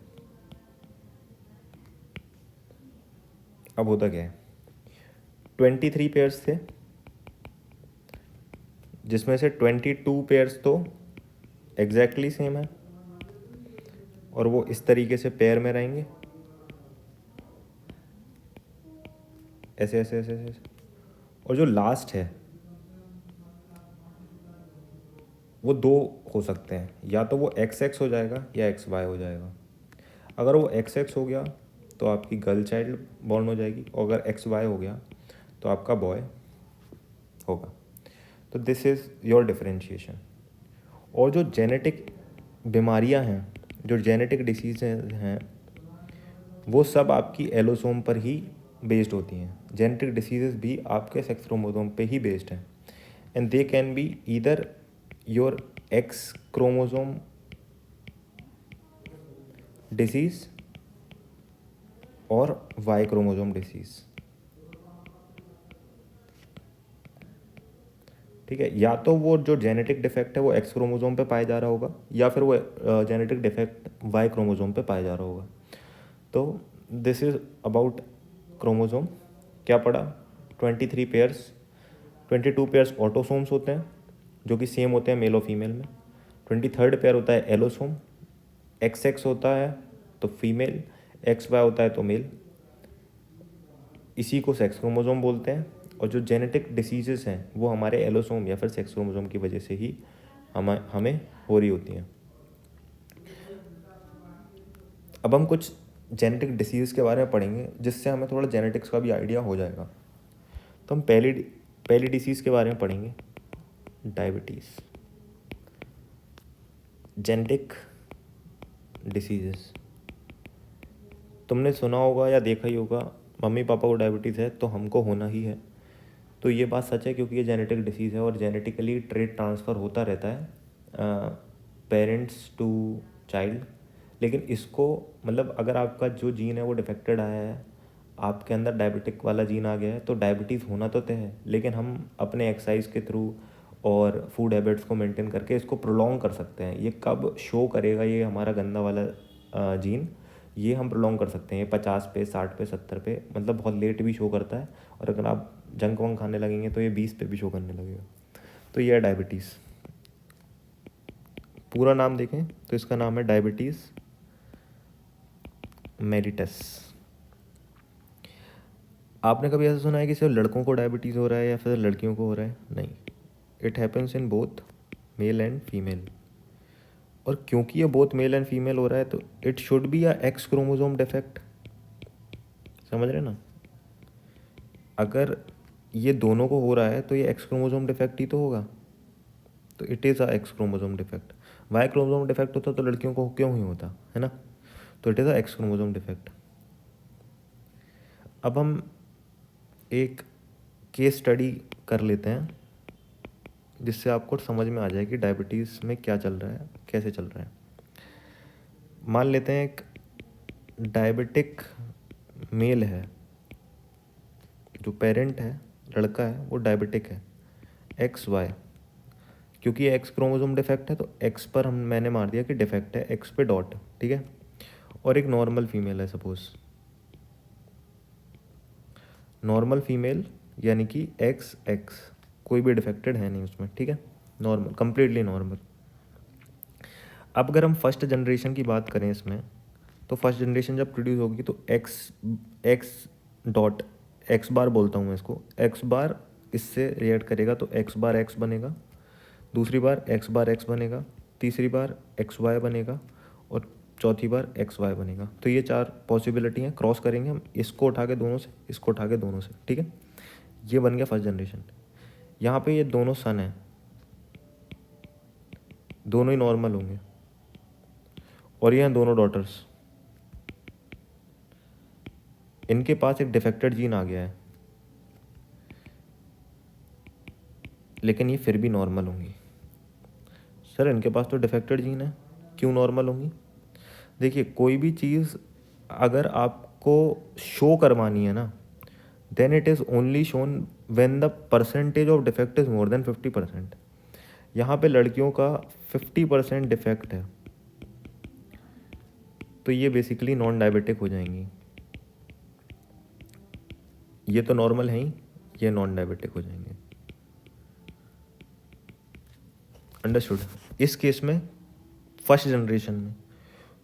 S1: अब होता क्या है, 23 पेयर्स थे, जिसमें से 22 पेयर्स तो एग्जैक्टली सेम है और वो इस तरीके से पेयर में रहेंगे, ऐसे ऐसे ऐसे ऐसे। और जो लास्ट है वो दो हो सकते हैं, या तो वो XX हो जाएगा या XY हो जाएगा। अगर वो XX हो गया तो आपकी गर्ल चाइल्ड बॉर्न हो जाएगी, और अगर XY हो गया तो आपका बॉय होगा। तो दिस इज़ योर डिफरेंशिएशन। और जो जेनेटिक बीमारियां हैं, जो जेनेटिक डिसीज़ हैं, वो सब आपकी एलोसोम पर ही बेस्ड होती हैं। जेनेटिक डिसीजेस भी आपके सेक्स क्रोमोसोम पे ही बेस्ड हैं, and they can be either your x chromosome disease और वाई क्रोमोसोम डिसीज़। ठीक है, या तो वो जो जेनेटिक डिफेक्ट है वो एक्स क्रोमोसोम पे पाया जा रहा होगा, या फिर वो जेनेटिक डिफेक्ट वाई क्रोमोसोम पे पाया जा रहा होगा। तो दिस इज़ अबाउट क्रोमोसोम। क्या पढ़ा, 23 पेयर्स, 22 पेयर्स ऑटोसोम्स होते हैं जो कि सेम होते हैं मेल और फीमेल में। 23rd पेयर होता है एलोसोम, XX होता है तो फीमेल, XY होता है तो मेल। इसी को सेक्स क्रोमोसोम बोलते हैं। और जो जेनेटिक डिसीजेस हैं वो हमारे एलोसोम या फिर सेक्स क्रोमोसोम की वजह से ही हमें हो रही होती हैं। अब हम कुछ जेनेटिक डिसीज़ के बारे में पढ़ेंगे जिससे हमें थोड़ा जेनेटिक्स का भी आइडिया हो जाएगा। तो हम पहली डिसीज़ के बारे में पढ़ेंगे, डायबिटीज़। जेनेटिक डिसीजेस, तुमने सुना होगा या देखा ही होगा, मम्मी पापा को डायबिटीज़ है तो हमको होना ही है। तो ये बात सच है, क्योंकि ये जेनेटिक डिसीज़ है और जेनेटिकली ट्रेट ट्रांसफ़र होता रहता है पेरेंट्स टू चाइल्ड। लेकिन इसको मतलब अगर आपका जो जीन है वो डिफेक्टेड आया है, आपके अंदर डायबिटिक वाला जीन आ गया है, तो डायबिटीज़ होना तो तय है। लेकिन हम अपने एक्सरसाइज के थ्रू और फूड हैबिट्स को मेंटेन करके इसको प्रोलॉन्ग कर सकते हैं। ये कब शो करेगा ये हमारा गंदा वाला जीन, ये हम प्रोलॉन्ग कर सकते हैं। ये 50 पे, 60 पे, 70 पे, मतलब बहुत लेट भी शो करता है। और अगर आप जंक वंक खाने लगेंगे तो ये 20 पे भी शो करने लगेगा। तो ये है डायबिटीज़। पूरा नाम देखें तो इसका नाम है डायबिटीज़ मेलिटस। आपने कभी ऐसा सुना है कि सिर्फ लड़कों को डायबिटीज़ हो रहा है या फिर लड़कियों को हो रहा है? नहीं, it happens in both male and female. और क्योंकि ये बोथ मेल एंड फीमेल हो रहा है तो it should be a X chromosome defect. समझ रहे ना? अगर ये दोनों को हो रहा है तो ये एक्स क्रोमोसोम डिफेक्ट ही तो होगा। तो it is a X chromosome defect. Y chromosome defect होता तो लड़कियों को क्यों ही होता, है ना? तो it is a X chromosome defect. अब हम एक केस स्टडी कर लेते हैं जिससे आपको समझ में आ जाए कि डायबिटीज़ में क्या चल रहा है, कैसे चल रहा है। मान लेते हैं एक डायबिटिक मेल है, जो पेरेंट है, लड़का है, वो डायबिटिक है, XY। क्योंकि ये एक्स क्रोमोसोम डिफेक्ट है तो एक्स पर मैंने मार दिया कि डिफेक्ट है, एक्स पे डॉट, ठीक है। और एक नॉर्मल फीमेल है सपोज, नॉर्मल फीमेल यानी कि XX, कोई भी डिफेक्टेड है नहीं उसमें, ठीक है, नॉर्मल, कंप्लीटली नॉर्मल। अब अगर हम फर्स्ट जनरेशन की बात करें इसमें, तो फर्स्ट जनरेशन जब प्रोड्यूस होगी तो एक्स डॉट, एक्स बार बोलता हूँ मैं इसको, एक्स बार इससे रिएक्ट करेगा तो एक्स बार एक्स बनेगा, दूसरी बार एक्स बार एक्स बनेगा, तीसरी बार XY बनेगा और चौथी बार XY बनेगा। तो ये 4 पॉसिबिलिटी हैं। क्रॉस करेंगे हम, इसको उठा के दोनों से, इसको उठा के दोनों से, ठीक है। ये बन गया फर्स्ट जनरेशन। यहाँ पे ये दोनों सन हैं, दोनों ही नॉर्मल होंगे। और ये हैं दोनों डॉटर्स, इनके पास एक डिफेक्टेड जीन आ गया है, लेकिन ये फिर भी नॉर्मल होंगी। सर इनके पास तो डिफेक्टेड जीन है, क्यों नॉर्मल होंगी? देखिए, कोई भी चीज़ अगर आपको शो करवानी है ना, then it is only shown when the percentage of defect is more than 50%। यहाँ पे लड़कियों का 50% डिफेक्ट है, तो ये बेसिकली नॉन डायबिटिक हो जाएंगी। ये तो नॉर्मल है ही, ये नॉन डायबिटिक हो जाएंगे। अंडरस्टूड? इस केस में फर्स्ट जनरेशन में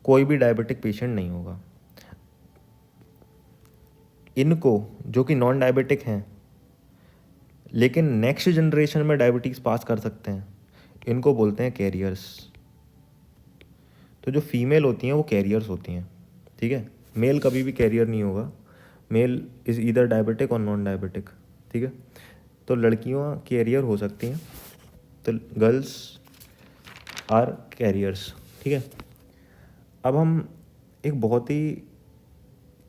S1: कोई भी डायबिटिक पेशेंट नहीं होगा। इनको जो कि नॉन डायबिटिक हैं लेकिन नेक्स्ट जनरेशन में डायबिटीज़ पास कर सकते हैं, इनको बोलते हैं कैरियर्स। तो जो फीमेल होती हैं वो कैरियर्स होती हैं, ठीक है। मेल कभी भी कैरियर नहीं होगा, मेल इज़ ईदर डायबिटिक और नॉन डायबिटिक, ठीक है। तो लड़कियां कैरियर हो सकती हैं, तो गर्ल्स आर कैरियर्स, ठीक है। अब हम एक बहुत ही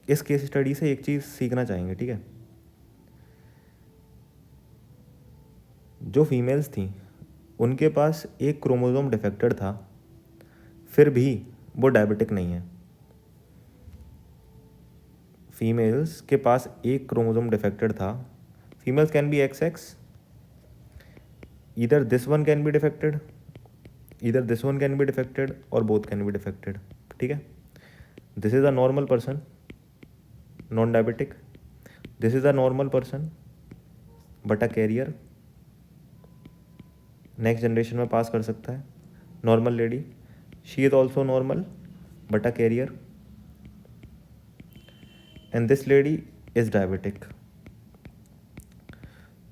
S1: इस केस स्टडी से एक चीज़ सीखना चाहेंगे, ठीक है। जो फीमेल्स थी उनके पास एक क्रोमोसोम डिफेक्टेड था, फिर भी वो डायबिटिक नहीं है। फीमेल्स के पास एक क्रोमोसोम डिफेक्टेड था, females can be XX, either this one can be defected, either this one can be defected और बोथ कैन बी डिफेक्टेड, ठीक है। This is a normal person, non diabetic, this is a normal person but a carrier, next generation में पास कर सकता है। Normal lady, she is also normal but a carrier, and this lady is diabetic.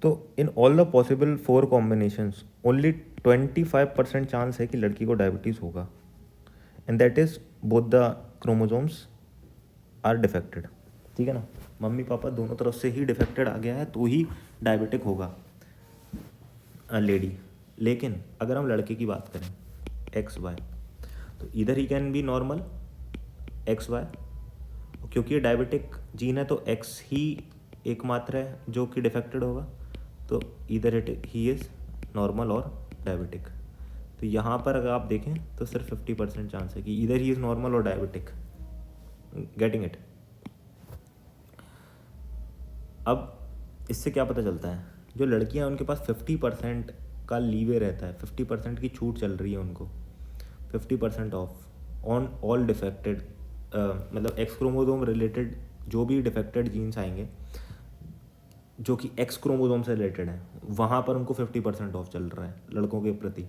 S1: तो in all the possible 4 combinations only 25% chance है कि लड़की को डायबिटीज़ होगा, and that is both the chromosomes are defected, ठीक है ना। मम्मी पापा दोनों तरफ से ही डिफेक्टेड आ गया है तो ही डायबिटिक होगा लेडी। लेकिन अगर हम लड़के की बात करें XY, तो इधर he can be normal XY, क्योंकि ये डायबिटिक जीन है तो X ही एकमात्र है जो कि डिफेक्टेड होगा, तो इधर इट ही इज़ नॉर्मल और डायबिटिक। तो यहाँ पर अगर आप देखें तो सिर्फ 50% चांस है कि इधर ही इज़ नॉर्मल और डायबिटिक। Getting it? अब इससे क्या पता चलता है, जो लड़कियां हैं उनके पास 50% का लीवे रहता है, 50% की छूट चल रही है उनको, 50% ऑफ ऑन ऑल डिफेक्टेड, मतलब एक्स क्रोमोसोम रिलेटेड जो भी डिफेक्टेड जीन्स आएंगे जो कि एक्स क्रोमोसोम से रिलेटेड है, वहाँ पर उनको 50% ऑफ चल रहा है लड़कों के प्रति।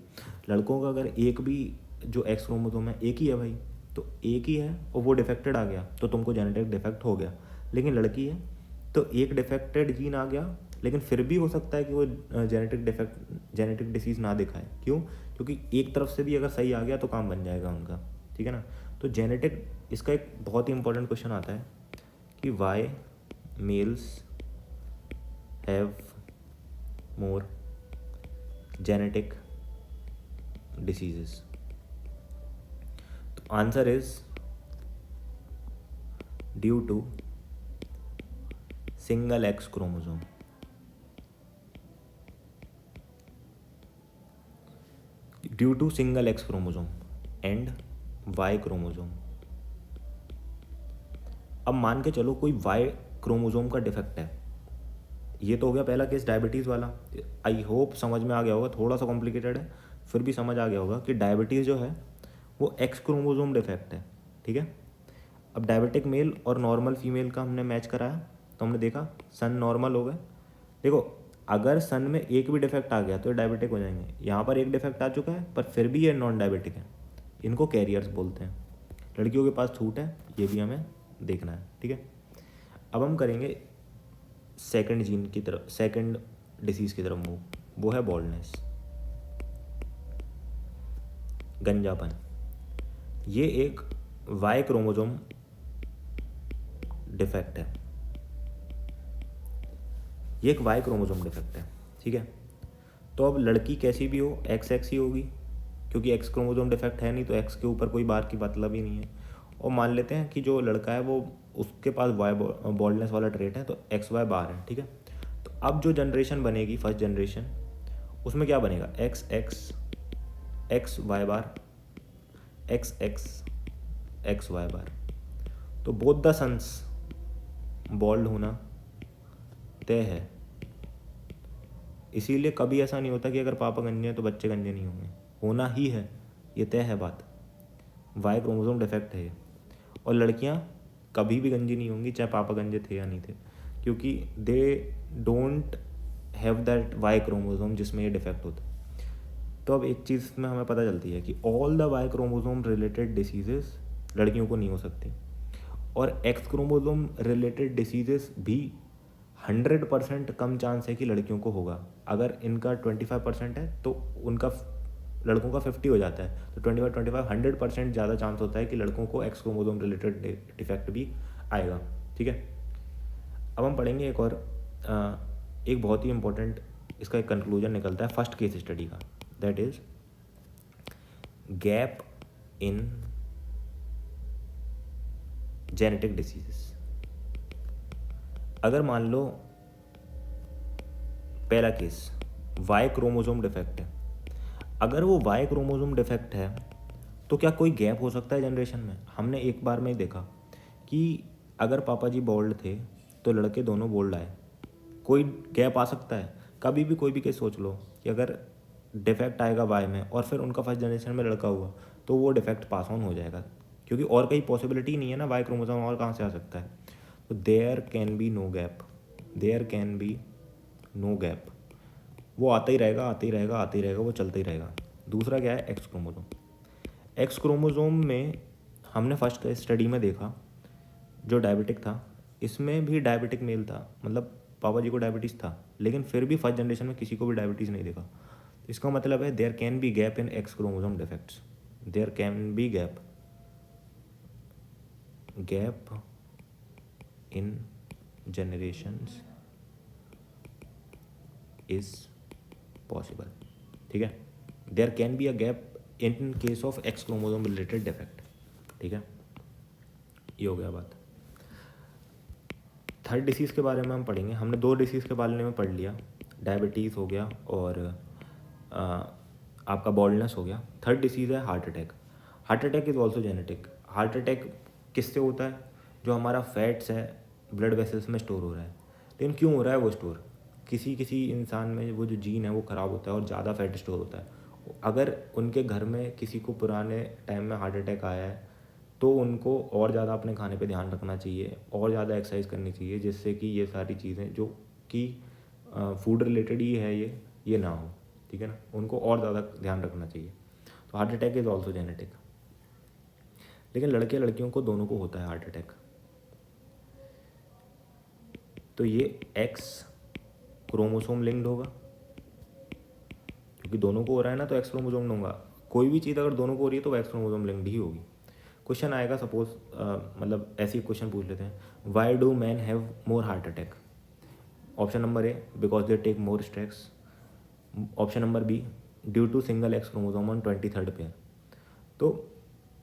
S1: लड़कों का अगर एक भी जो एक्स क्रोमोसोम है एक ही है भाई, तो एक ही है और वो डिफेक्टेड आ गया तो तुमको जेनेटिक डिफेक्ट हो गया। लेकिन लड़की है तो एक डिफेक्टेड जीन आ गया, लेकिन फिर भी हो सकता है कि वो जेनेटिक डिसीज़ ना दिखाए। क्यों? क्योंकि एक तरफ से भी अगर सही आ गया तो काम बन जाएगा उनका, ठीक है ना। तो जेनेटिक, इसका एक बहुत ही इंपॉर्टेंट क्वेश्चन आता है कि why males have more genetic diseases. तो answer is due to single X chromosome. Due to single X chromosome and Y chromosome. अब मान के चलो कोई वाई क्रोमोसोम का डिफेक्ट है, ये तो हो गया पहला केस डायबिटीज़ वाला। आई होप समझ में आ गया होगा, थोड़ा सा कॉम्प्लिकेटेड है फिर भी समझ आ गया होगा कि डायबिटीज़ जो है वो एक्स क्रोमोसोम डिफेक्ट है, ठीक है। अब डायबिटिक मेल और नॉर्मल फीमेल का हमने मैच कराया तो हमने देखा सन नॉर्मल हो गए। देखो अगर सन में एक भी डिफेक्ट आ गया तो ये डायबिटिक हो जाएंगे। यहाँ पर एक डिफेक्ट आ चुका है पर फिर भी ये नॉन डायबिटिक है, इनको कैरियर्स बोलते हैं। लड़कियों के पास छूट है, ये भी हमें देखना है, ठीक है। अब हम करेंगे सेकंड जीन की तरफ, सेकंड डिसीज़ की तरफ मूव, वो है बॉल्डनेस, गंजापन। ये एक वाई क्रोमोसोम डिफेक्ट है, ये एक वाई क्रोमोसोम डिफेक्ट है, ठीक है। तो अब लड़की कैसी भी हो XX ही होगी, क्योंकि एक्स क्रोमोसोम डिफेक्ट है नहीं तो एक्स के ऊपर कोई बार की मतलब ही नहीं है। और मान लेते हैं कि जो लड़का है वो उसके पास वाई बॉल्डनेस वाला ट्रेट है, तो एक्स वाई बार है, ठीक है। तो अब जो जनरेशन बनेगी फर्स्ट जनरेशन, उसमें क्या बनेगा, एक्स एक्स एक्स वाई बार एक्स एक्स एक्स वाई बार। तो बोथ द सन्स बॉल्ड होना तय है। इसीलिए कभी ऐसा नहीं होता कि अगर पापा गंजे हैं तो बच्चे गंजे नहीं होंगे, होना ही है, ये तय है बात। वाई क्रोमोसोम डिफेक्ट है ये। और लड़कियां कभी भी गंजी नहीं होंगी चाहे पापा गंजे थे या नहीं थे, क्योंकि they don't have that Y chromosome जिसमें ये डिफेक्ट होता है। तो अब एक चीज़ में हमें पता चलती है कि all the Y chromosome related diseases लड़कियों को नहीं हो सकती, और एक्स क्रोमोसोम रिलेटेड डिसीजेस भी 100% कम चांस है कि लड़कियों को होगा। अगर इनका 25% है तो उनका लड़कों का 50 हो जाता है, तो 25 100% ज़्यादा चांस होता है कि लड़कों को एक्स क्रोमोसोम रिलेटेड डिफेक्ट भी आएगा, ठीक है। अब हम पढ़ेंगे एक और एक बहुत ही इंपॉर्टेंट इसका एक कंक्लूजन निकलता है फर्स्ट केस स्टडी का, that is gap in genetic diseases. अगर मान लो पहला केस वाई क्रोमोसोम डिफेक्ट है, अगर वो वाई क्रोमोसोम डिफेक्ट है तो क्या कोई गैप हो सकता है जनरेशन में? हमने एक बार में ही देखा कि अगर पापा जी बोल्ड थे तो लड़के दोनों बोल्ड आए, कोई गैप आ सकता है? कभी भी कोई भी केस सोच लो कि अगर डिफेक्ट आएगा वाई में और फिर उनका फर्स्ट जनरेशन में लड़का हुआ तो वो डिफेक्ट पास ऑन हो जाएगा, क्योंकि और कहीं पॉसिबिलिटी नहीं है ना, वाई क्रोमोसोम और कहाँ से आ सकता है। तो there can be no gap, there can be no gap, वो आता ही रहेगा आते ही रहेगा आते ही रहेगा, वो चलता ही रहेगा। दूसरा क्या है, एक्स क्रोमोसोम। एक्स क्रोमोसोम में हमने फर्स्ट स्टडी में देखा जो डायबिटिक था, इसमें भी डायबिटिक मेल था, मतलब पापा जी को डायबिटीज़ था, लेकिन फिर भी फर्स्ट जनरेशन में किसी को भी डायबिटीज़ नहीं देखा। इसका मतलब है there can be gap in X chromosome defects, there can be gap in generations is possible, ठीक है। There can be a gap in case of X chromosome related defect, ठीक है। ये हो गया बात। थर्ड डिसीज़ के बारे में हम पढ़ेंगे। हमने दो डिसीज़ के बारे में पढ़ लिया, डायबिटीज़ हो गया और आपका बॉल्डनेस हो गया। थर्ड डिसीज़ है heart attack. Heart attack is also genetic. Heart attack किससे होता है? जो हमारा फैट्स है ब्लड वेसल्स में स्टोर हो रहा है। लेकिन क्यों हो रहा है वो स्टोर? किसी किसी इंसान में वो जो जीन है वो ख़राब होता है और ज़्यादा फैट स्टोर होता है। अगर उनके घर में किसी को पुराने टाइम में हार्ट अटैक आया है तो उनको और ज़्यादा अपने खाने पे ध्यान रखना चाहिए और ज़्यादा एक्सरसाइज करनी चाहिए, जिससे कि ये सारी चीज़ें जो कि फूड रिलेटेड ही है ये ना हो, ठीक है ना। उनको और ज़्यादा ध्यान रखना चाहिए। तो heart attack is also genetic. लेकिन लड़के लड़कियों को दोनों को होता है हार्ट अटैक। तो ये एक्स क्रोमोसोम लिंक्ड होगा, क्योंकि दोनों को हो रहा है ना, तो एक्स क्रोमोसोम होगा। कोई भी चीज़ अगर दोनों को हो रही है तो एक्स क्रोमोसोम लिंक्ड ही होगी। क्वेश्चन आएगा सपोज मतलब ऐसी क्वेश्चन पूछ लेते हैं, why do man have more heart attack? Option number A, because they take more stress. Option number B, due to single X chromosome on 23rd pair. तो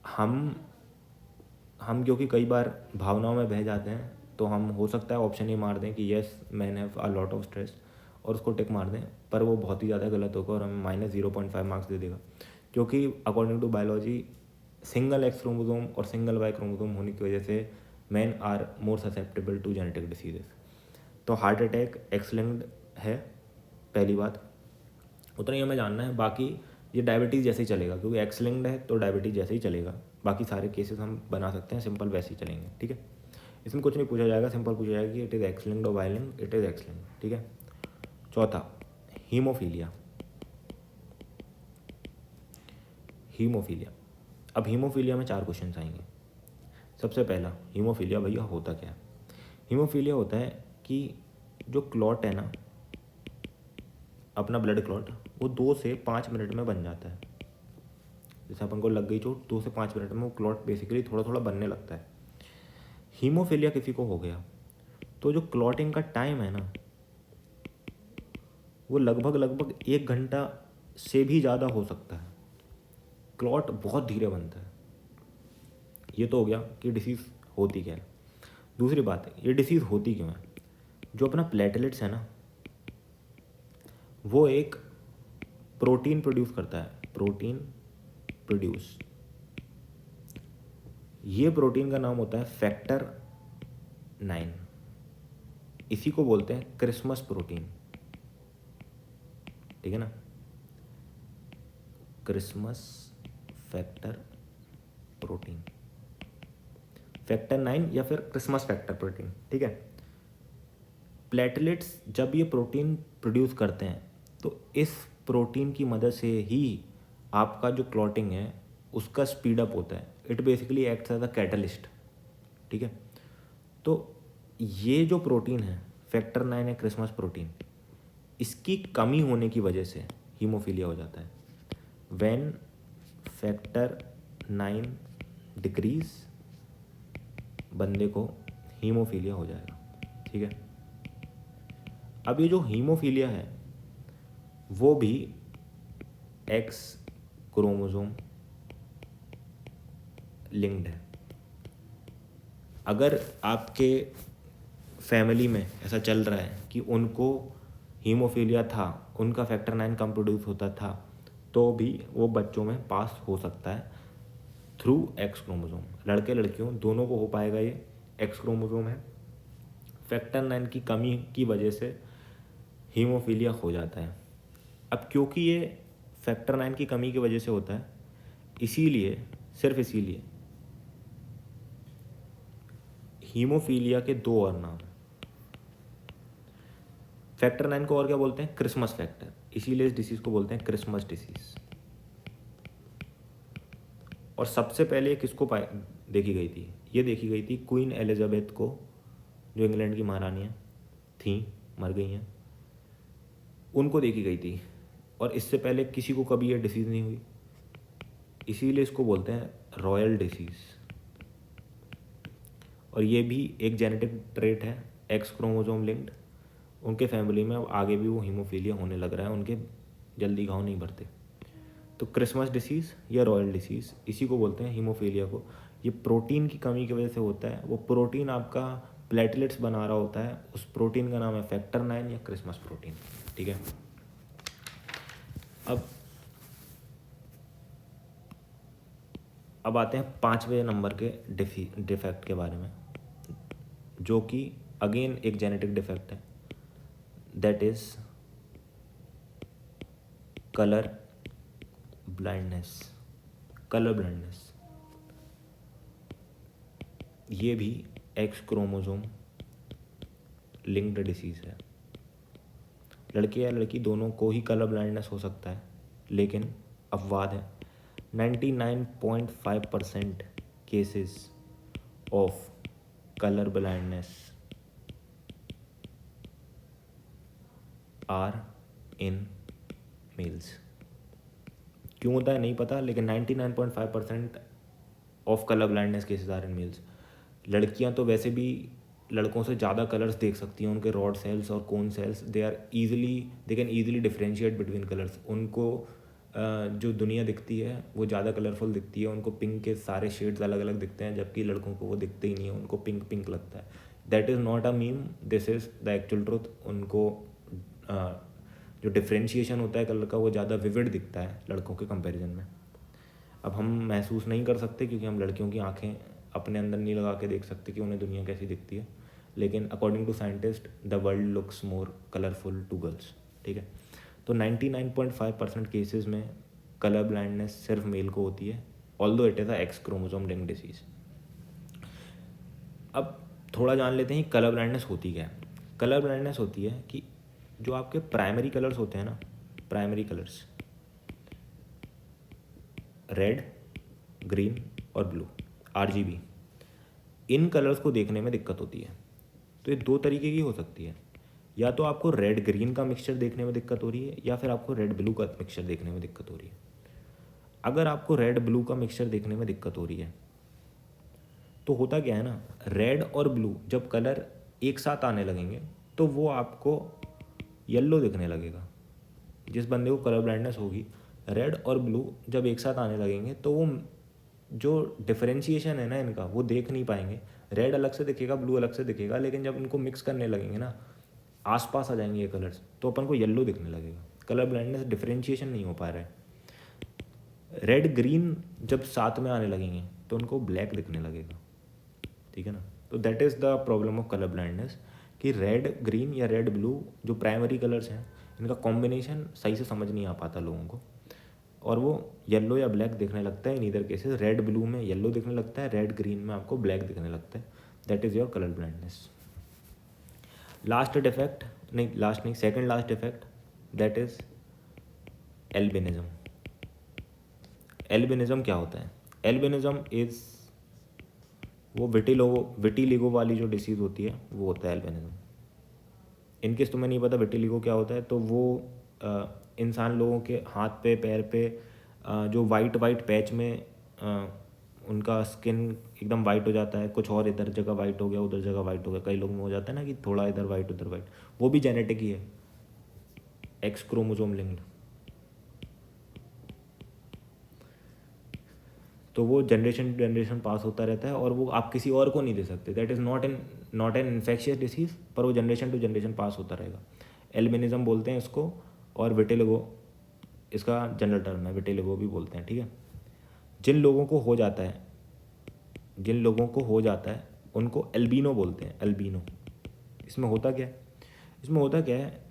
S1: हम क्योंकि कई बार भावनाओं में बह जाते हैं तो हम हो सकता है ऑप्शन ये मार दें कि yes man have a lot of stress और उसको टिक मार दें, पर वो बहुत ही ज़्यादा गलत होगा और हमें -0.5 मार्क्स दे देगा, क्योंकि according to biology single X chromosome और सिंगल वाई क्रोमोसोम होने की वजह से man are more susceptible to genetic diseases. तो हार्ट अटैक एक्स लिंक्ड है, पहली बात। उतना ही हमें जानना है, बाकी ये डायबिटीज़ जैसे ही चलेगा, क्योंकि एक्स लिंक्ड है तो डायबिटीज़ जैसे ही चलेगा। बाकी सारे केसेस हम बना सकते हैं सिंपल, वैसे ही चलेंगे, ठीक है। इसमें कुछ नहीं पूछा जाएगा, सिंपल पूछा जाएगा कि इट इज़ एक्स लिंक्ड और Y linked, it is X linked, ठीक है। चौथा, हीमोफीलिया। हीमोफीलिया, अब हीमोफीलिया में 4 क्वेश्चन आएंगे। सबसे पहला, हीमोफीलिया भैया होता क्या है? हीमोफीलिया होता है कि जो क्लॉट है ना, अपना ब्लड क्लॉट, वो 2 से 5 मिनट में बन जाता है। जैसे अपन को लग गई चोट, 2 से 5 मिनट में वो क्लॉट बेसिकली थोड़ा थोड़ा बनने लगता है। हीमोफीलिया किसी को हो गया तो जो क्लॉटिंग का टाइम है ना, वो लगभग 1 घंटा से भी ज़्यादा हो सकता है। क्लॉट बहुत धीरे बनता है। ये तो हो गया कि डिसीज़ होती क्या है। दूसरी बात है, ये डिसीज़ होती क्यों है। जो अपना प्लेटलेट्स है ना, वो एक प्रोटीन प्रोड्यूस करता है, प्रोटीन प्रोड्यूस। ये प्रोटीन का नाम होता है फैक्टर 9। इसी को बोलते हैं क्रिसमस प्रोटीन, ठीक है ना, क्रिसमस फैक्टर प्रोटीन, फैक्टर 9 या फिर क्रिसमस फैक्टर प्रोटीन, ठीक है। प्लेटलेट्स जब ये प्रोटीन प्रोड्यूस करते हैं तो इस प्रोटीन की मदद से ही आपका जो क्लॉटिंग है उसका स्पीड अप होता है। It basically acts as a catalyst, ठीक है। तो ये जो प्रोटीन है फैक्टर 9 या क्रिसमस प्रोटीन, इसकी कमी होने की वजह से हीमोफीलिया हो जाता है। व्हेन फैक्टर 9 डिक्रीज, बंदे को हीमोफीलिया हो जाएगा, ठीक है। अब ये जो हीमोफीलिया है वो भी एक्स क्रोमोसोम लिंक्ड है। अगर आपके फैमिली में ऐसा चल रहा है कि उनको हीमोफीलिया था, उनका फैक्टर 9 कम प्रोड्यूस होता था, तो भी वो बच्चों में पास हो सकता है थ्रू एक्स क्रोमोसोम। लड़के लड़कियों दोनों को हो पाएगा। ये एक्स क्रोमोसोम है, फैक्टर 9 की कमी की वजह से हीमोफीलिया हो जाता है। अब क्योंकि ये फैक्टर 9 की कमी की वजह से होता है, इसीलिए, सिर्फ इसीलिए हीमोफीलिया के दो और नाम हैं। फैक्टर 9 को और क्या बोलते हैं, क्रिसमस फैक्टर, इसीलिए इस डिसीज़ को बोलते हैं क्रिसमस डिसीज़। और सबसे पहले किसको देखी गई थी, ये देखी गई थी क्वीन एलिजाबेथ को, जो इंग्लैंड की महारानियाँ थीं, मर गई हैं, उनको देखी गई थी। और इससे पहले किसी को कभी ये डिसीज़ नहीं हुई, इसीलिए इसको बोलते हैं रॉयल डिसीज़। और ये भी एक जेनेटिक ट्रेट है, एक्स क्रोमोसोम लिंक्ड। उनके फैमिली में आगे भी वो हीमोफीलिया होने लग रहा है, उनके जल्दी घाव नहीं भरते। तो क्रिसमस डिसीज़ या रॉयल डिसीज़, इसी को बोलते हैं हीमोफीलिया को। ये प्रोटीन की कमी की वजह से होता है। वो प्रोटीन आपका प्लेटलेट्स बना रहा होता है, उस प्रोटीन का नाम है फैक्टर 9 या क्रिसमस प्रोटीन, ठीक है। अब आते हैं 5वें नंबर के डिफेक्ट के बारे में, जो कि अगेन एक जेनेटिक डिफेक्ट है, that is colour blindness. Colour blindness ये भी एक्स क्रोमोसोम लिंक्ड डिसीज़ है। लड़के या लड़की दोनों को ही कलर ब्लाइंडनेस हो सकता है, लेकिन अपवाद है। 99.5% cases of colour blindness are in males. क्यों होता है नहीं पता, लेकिन 99.5% of colour blindness cases are in males. लड़कियां तो वैसे भी लड़कों से ज़्यादा कलर्स देख सकती हैं, उनके रॉड सेल्स और cone cells they can easily differentiate between colours. उनको जो दुनिया दिखती है वो ज़्यादा कलरफुल दिखती है, उनको पिंक के सारे शेड्स अलग अलग दिखते हैं, जबकि लड़कों को वो दिखते ही नहीं है, उनको पिंक पिंक लगता है। That is not a meme, this is the actual truth. उनको जो डिफ्रेंशिएशन होता है कलर का वो ज़्यादा विविड दिखता है लड़कों के कंपैरिजन में। अब हम महसूस नहीं कर सकते क्योंकि हम लड़कियों की आंखें अपने अंदर नहीं लगा के देख सकते कि उन्हें दुनिया कैसी दिखती है, लेकिन according to scientist the world looks more colourful to girls, ठीक है। तो 99.5% केसेस में कलर ब्लाइंडनेस सिर्फ मेल को होती है, although it is a X chromosome linked disease. अब थोड़ा जान लेते हैं कलर ब्लाइंडनेस होती क्या है। कलर ब्लाइंडनेस होती है कि जो आपके प्राइमरी कलर्स होते हैं ना, प्राइमरी कलर्स रेड, ग्रीन और ब्लू, RGB, इन कलर्स को देखने में दिक्कत होती है। तो ये दो तरीके की हो सकती है, या तो आपको रेड ग्रीन का मिक्सचर देखने में दिक्कत हो रही है, या फिर आपको रेड ब्लू का मिक्सचर देखने में दिक्कत हो रही है। अगर आपको रेड ब्लू का मिक्सचर देखने में दिक्कत हो रही है तो होता क्या है ना, रेड और ब्लू जब कलर एक साथ आने लगेंगे तो वो आपको येलो दिखने लगेगा। जिस बंदे को कलर ब्लाइंडनेस होगी रेड और ब्लू जब एक साथ आने लगेंगे तो वो जो डिफरेंशिएशन है ना इनका वो देख नहीं पाएंगे। रेड अलग से दिखेगा, ब्लू अलग से दिखेगा, लेकिन जब इनको मिक्स करने लगेंगे ना, आसपास आ जाएंगे ये कलर्स, तो अपन को येलो दिखने लगेगा। कलर ब्लाइंडनेस डिफरेंशिएशन नहीं हो पा रहा है। रेड ग्रीन जब साथ में आने लगेंगे तो उनको ब्लैक दिखने लगेगा, ठीक है ना। तो that is the problem of colour blindness कि रेड ग्रीन या रेड ब्लू जो प्राइमरी कलर्स हैं इनका कॉम्बिनेशन सही से समझ नहीं आ पाता लोगों को, और वो येलो या ब्लैक दिखने लगता है। In either cases red blue में येलो दिखने लगता है, रेड ग्रीन में आपको ब्लैक दिखने लगता है। That is your colour blindness. Last defect, नहीं लास्ट नहीं, second last defect, that is albinism. Albinism क्या होता है? एल्बिनिज्म इज़ वो विटिलिगो वाली जो डिसीज़ होती है वो होता है एल्बिनिज्म। इनकेस तुम्हें नहीं पता विटिलिगो क्या होता है, तो वो इंसान लोगों के हाथ पे पैर पे जो वाइट वाइट पैच में उनका स्किन एकदम वाइट हो जाता है, कुछ और इधर जगह वाइट हो गया, उधर जगह वाइट हो गया, कई लोगों में हो जाता है ना कि थोड़ा इधर वाइट उधर वाइट, वो भी जेनेटिक ही है, एक्स क्रोमोसोम लिंक्ड। तो वो जनरेशन टू जनरेशन पास होता रहता है और वो आप किसी और को नहीं दे सकते। That is not an infectious disease, पर वो जनरेशन टू जनरेशन पास होता रहेगा। एल्बिनिज्म बोलते हैं इसको, और विटिलिगो इसका जनरल टर्म है, विटिलिगो भी बोलते हैं, ठीक है। जिन लोगों को हो जाता है उनको एल्बिनो बोलते हैं, एल्बिनो। इसमें होता क्या है,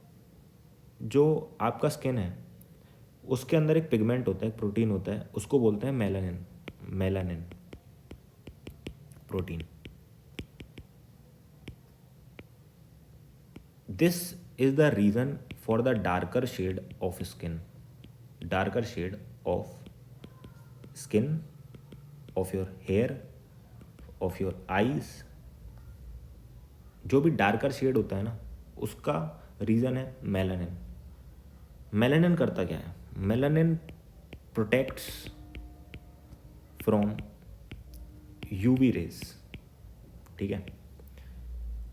S1: जो आपका स्किन है उसके अंदर एक पिगमेंट होता है, एक प्रोटीन होता है, उसको बोलते हैं melanin protein. This is the reason for the darker shade of skin, of your hair, of your eyes. जो भी डार्कर शेड होता है ना उसका रीज़न है मेलानिन। मेलानिन करता क्या है? Melanin protects from UV rays, ठीक है।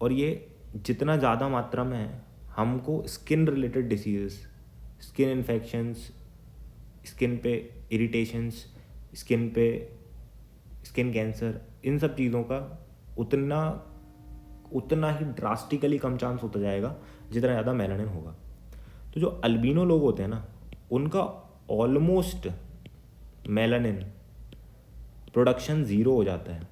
S1: और ये जितना ज़्यादा मात्रा में है, हमको skin related diseases, skin infections, skin पे इरिटेशंस, स्किन कैंसर, इन सब चीज़ों का उतना ही ड्रास्टिकली कम चांस होता जाएगा जितना ज़्यादा मेलानिन होगा। तो जो अल्बिनो लोग होते हैं ना उनका ऑलमोस्ट मेलानिन प्रोडक्शन ज़ीरो हो जाता है।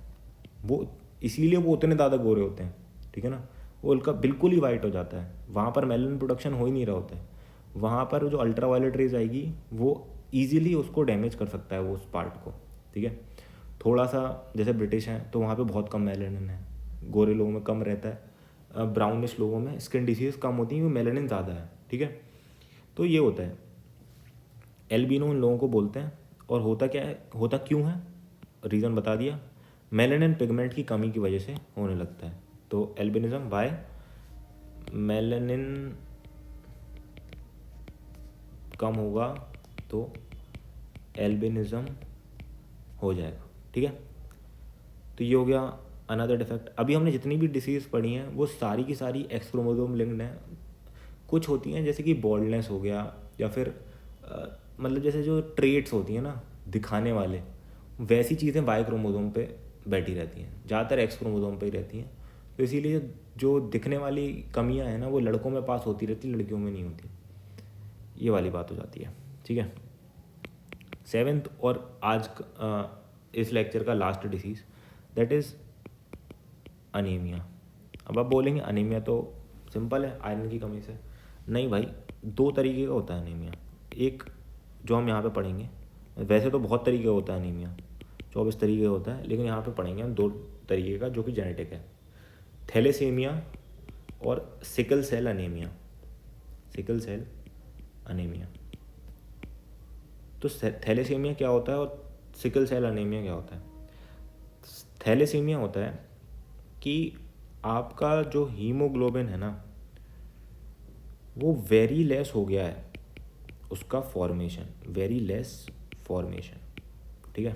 S1: वो इसीलिए वो उतने ज़्यादा गोरे होते हैं, ठीक है ना। वो उनका बिल्कुल ही वाइट हो जाता है, वहाँ पर मेलानिन प्रोडक्शन हो ही नहीं रहा होता है। वहाँ पर जो अल्ट्रावायलेट रेज आएगी वो ईजिली उसको डैमेज कर सकता है, वो उस पार्ट को, ठीक है। थोड़ा सा जैसे ब्रिटिश हैं तो वहाँ पे बहुत कम मेलानिन है, गोरे लोगों में कम रहता है, ब्राउनिश लोगों में स्किन डिसीज़ कम होती है, मेलानिन ज़्यादा है, ठीक है। तो ये होता है एल्बिनो उन लोगों को बोलते हैं। और होता क्या है, होता क्यों है, रीज़न बता दिया, मेलानिन पिगमेंट की कमी की वजह से होने लगता है। तो एल्बिनिज्म बाय मेलानिन कम होगा तो एल्बिनिज्म हो जाएगा, ठीक है। तो ये हो गया अनदर डिफेक्ट। अभी हमने जितनी भी डिसीज़ पढ़ी हैं वो सारी की सारी एक्स क्रोमोसोम लिंक्ड हैं। कुछ होती हैं जैसे कि बॉल्डनेस हो गया, या फिर मतलब जैसे जो ट्रेट्स होती हैं ना दिखाने वाले, वैसी चीज़ें वाई क्रोमोसोम पे बैठी रहती हैं, ज़्यादातर एक्स क्रोमोसोम पे ही रहती हैं। तो इसीलिए जो दिखने वाली कमियां हैं ना वो लड़कों में पास होती रहती, लड़कियों में नहीं होती। ये वाली बात हो जाती है, ठीक है। सेवेंथ और आज इस लेक्चर का last disease, that is anaemia. अब आप बोलेंगे अनीमिया तो सिंपल है, आयरन की कमी से। नहीं भाई, दो तरीके का होता है अनीमिया। एक जो हम यहाँ पे पढ़ेंगे, वैसे तो बहुत तरीके का होता है अनीमिया, 24 तरीके का होता है, लेकिन यहाँ पे पढ़ेंगे हम 2 तरीके का जो कि जेनेटिक है, थैलेसीमिया और सिकल सेल अनीमिया। तो थैलेसीमिया क्या होता है और सिकल सेल अनीमिया क्या होता है? थैलेसीमिया होता है कि आपका जो हीमोग्लोबिन है ना वो वेरी लेस हो गया है, उसका फॉर्मेशन, वेरी लेस फॉर्मेशन, ठीक है।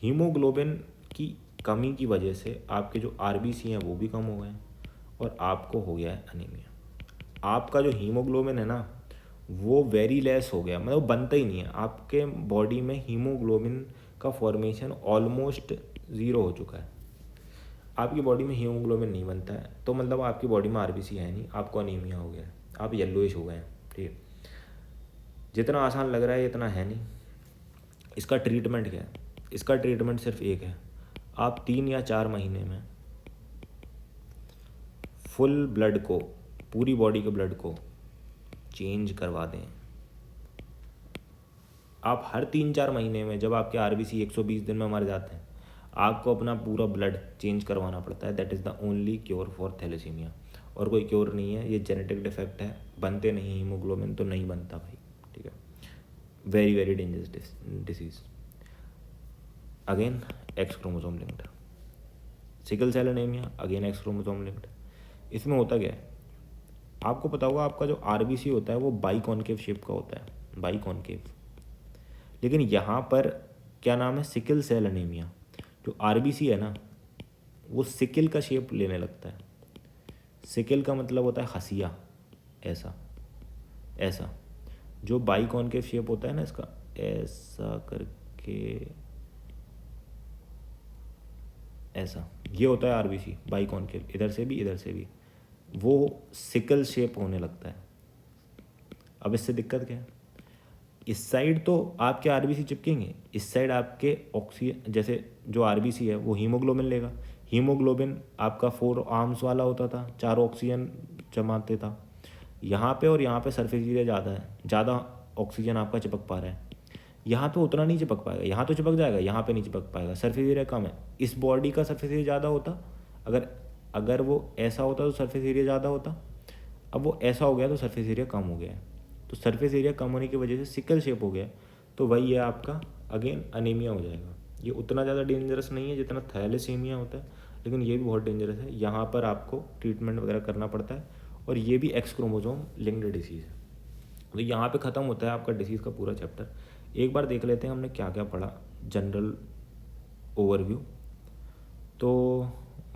S1: हीमोग्लोबिन की कमी की वजह से आपके जो आरबीसी हैं वो भी कम हो गए हैं और आपको हो गया है अनीमिया। आपका जो हीमोग्लोबिन है ना वो वेरी लेस हो गया, मतलब बनता ही नहीं है। आपके बॉडी में हीमोग्लोबिन का फॉर्मेशन ऑलमोस्ट ज़ीरो हो चुका है। आपकी बॉडी में हीमोग्लोबिन नहीं बनता है तो मतलब आपकी बॉडी में आरबीसी है नहीं, आपको अनीमिया हो गया है, आप येलोइश हो गए हैं। ठीक है, जितना आसान लग रहा है इतना है नहीं। इसका ट्रीटमेंट क्या है? इसका ट्रीटमेंट सिर्फ एक है, आप 3 या 4 महीने में फुल ब्लड को, पूरी बॉडी के ब्लड को चेंज करवा दें। आप हर 3-4 महीने में जब आपके आरबीसी 120 दिन में मर जाते हैं, आपको अपना पूरा ब्लड चेंज करवाना पड़ता है। That is the only cure for thalassaemia. और कोई क्योर नहीं है, ये जेनेटिक डिफेक्ट है, बनते नहीं हीमोग्लोबिन तो नहीं बनता भाई। ठीक है, very very dangerous disease. Again X chromosome linked. Sickle cell anaemia again X chromosome linked. इसमें होता क्या है, आपको पता होगा आपका जो आरबीसी होता है वो बाइकॉन्केव शेप का होता है, बाइकॉन्केव। लेकिन यहाँ पर क्या नाम है, सिकल सेल एनीमिया। जो आरबीसी है ना वो सिकल का शेप लेने लगता है। सिकल का मतलब होता है हसिया, ऐसा ऐसा। जो बाइकॉन्केव शेप होता है ना इसका, ऐसा करके ऐसा, ये होता है आरबीसी बाइकॉन्केव, इधर से भी इधर से भी, वो सिकल शेप होने लगता है। अब इससे दिक्कत क्या है, इस साइड तो आपके आरबीसी चिपकेंगे, इस साइड आपके ऑक्सीजन, जैसे जो आरबीसी है वो हीमोग्लोबिन लेगा। हीमोग्लोबिन आपका 4 आर्म्स वाला होता था, 4 ऑक्सीजन जमाते था। यहाँ पे और यहाँ पे सरफेस एरिया ज़्यादा है, ज़्यादा ऑक्सीजन आपका चिपक पा रहा है। यहाँ पे उतना नहीं चिपक पाएगा, यहाँ तो चिपक जाएगा, यहाँ पे नहीं चिपक पाएगा, सरफेस एरिया कम है। इस बॉडी का सरफेस एरिया ज़्यादा होता, अगर अगर वो ऐसा होता तो सरफेस एरिया ज़्यादा होता। अब वो ऐसा हो गया तो सरफेस एरिया कम हो गया है, तो सरफेस एरिया कम होने की वजह से सिकल शेप हो गया, तो वही है आपका अगेन अनीमिया हो जाएगा। ये उतना ज़्यादा डेंजरस नहीं है जितना थैलेसीमिया होता है, लेकिन ये भी बहुत डेंजरस है। यहाँ पर आपको ट्रीटमेंट वगैरह करना पड़ता है, और ये भी एक्स क्रोमोसोम लिंक्ड डिसीज़ है। तो यहाँ पे ख़त्म होता है आपका डिसीज़ का पूरा चैप्टर। एक बार देख लेते हैं हमने क्या क्या पढ़ा, जनरल ओवरव्यू। तो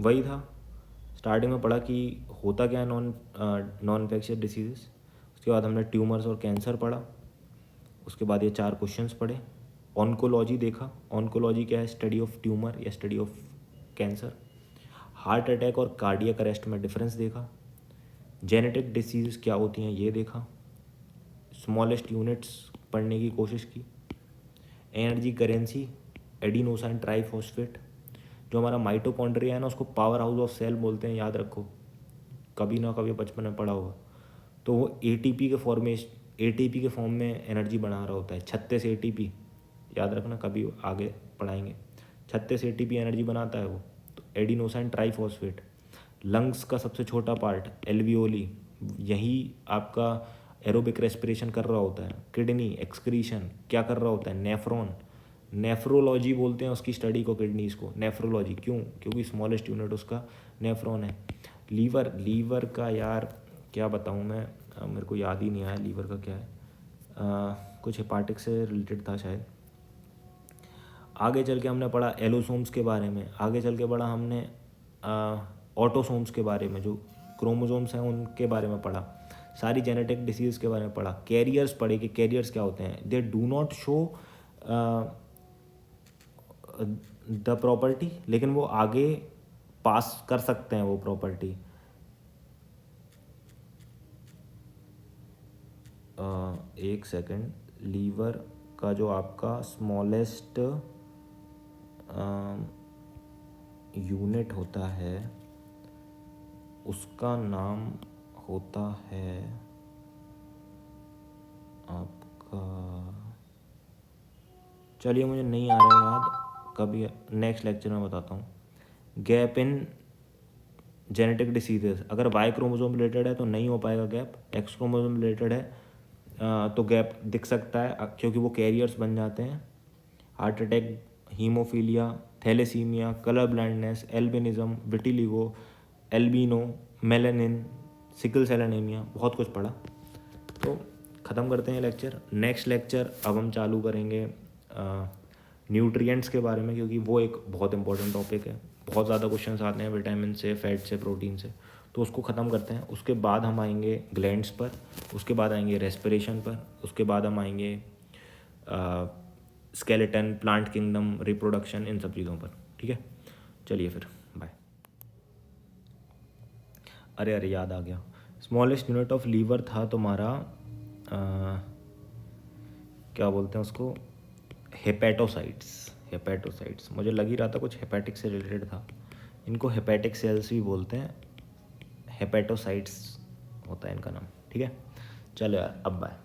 S1: वही था, स्टार्टिंग में पढ़ा कि होता क्या है नॉन इन्फेक्शियस डिसीजेस। उसके बाद हमने ट्यूमर्स और कैंसर पढ़ा। उसके बाद ये 4 क्वेश्चंस पढ़े। ऑन्कोलॉजी देखा, ऑन्कोलॉजी क्या है, स्टडी ऑफ ट्यूमर या study of cancer. Heart attack और कार्डियक अरेस्ट में डिफरेंस देखा। जेनेटिक डिसीज़ क्या होती हैं ये देखा। स्मॉलेस्ट यूनिट्स पढ़ने की कोशिश की। एनर्जी करेंसी एडिनोसाइन ट्राइफॉस्फेट, जो हमारा माइटोकॉन्ड्रिया है ना उसको पावर हाउस ऑफ सेल बोलते हैं, याद रखो, कभी ना कभी बचपन में पढ़ा होगा। तो वो एटीपी के फॉर्म में एनर्जी बना रहा होता है, 36 एटीपी, याद रखना, कभी आगे पढ़ाएंगे। 36 एटीपी एनर्जी बनाता है वो। तो एडिनोसाइन ट्राइफॉस्फेट। लंग्स का सबसे छोटा पार्ट एल्वियोली, यही आपका एरोबिक रेस्पिरेशन कर रहा होता है। किडनी एक्सक्रीशन क्या कर रहा होता है, नेफ्रॉन। नेफ्रोलॉजी बोलते हैं उसकी स्टडी को, किडनीज को नेफ्रोलॉजी, क्यों, क्योंकि स्मॉलेस्ट यूनिट उसका नेफ्रॉन है। लीवर का यार क्या बताऊँ मैं, मेरे को याद ही नहीं आया लीवर का क्या है, कुछ हेपाटिक से रिलेटेड था शायद। आगे चल के हमने पढ़ा एलोसोम्स के बारे में, आगे चल के पढ़ा हमने ऑटोसोम्स के बारे में, जो क्रोमोसोम्स हैं उनके बारे में पढ़ा। सारी जेनेटिक डिसीज़ के बारे में पढ़ा। कैरियर्स पढ़े कि कैरियर्स क्या होते हैं, they do not show the property, लेकिन वो आगे पास कर सकते हैं वो प्रॉपर्टी। एक सेकेंड, लीवर का जो आपका स्मॉलेस्ट यूनिट होता है उसका नाम होता है आपका, चलिए मुझे नहीं आ रहा है याद, कभी नेक्स्ट लेक्चर में बताता हूँ। गैप इन जेनेटिक डिसीजेस, अगर वाई क्रोमोसोम रिलेटेड है तो नहीं हो पाएगा गैप, एक्स क्रोमोसोम रिलेटेड है तो गैप दिख सकता है क्योंकि वो कैरियर्स बन जाते हैं। Heart attack, haemophilia, thalassaemia, colour blindness, albinism, vitiligo, albino, melanin, sickle cell anaemia, बहुत कुछ पढ़ा। तो ख़त्म करते हैं लेक्चर। नेक्स्ट लेक्चर अब हम चालू करेंगे न्यूट्रिएंट्स के बारे में, क्योंकि वो एक बहुत इंपॉर्टेंट टॉपिक है। बहुत ज़्यादा क्वेश्चंस आते हैं विटामिन से, फैट से, प्रोटीन से, तो तो उसको ख़त्म करते हैं। उसके बाद हम आएंगे ग्लैंड्स पर, उसके बाद आएंगे रेस्पिरेशन पर, उसके बाद हम आएंगे स्केलेटन, प्लांट किंगडम, रिप्रोडक्शन, इन सब चीज़ों पर। ठीक है, चलिए फिर बाय। अरे अरे याद आ गया, स्मॉलेस्ट यूनिट ऑफ लीवर था तुम्हारा क्या बोलते हैं उसको, हेपेटोसाइट्स। हेपेटोसाइट्स मुझे लग ही रहा था कुछ हेपेटिक से रिलेटेड था। इनको हेपेटिक सेल्स भी बोलते हैं, हेपेटोसाइट्स होता है इनका नाम। ठीक है, चलो यार अब बाय।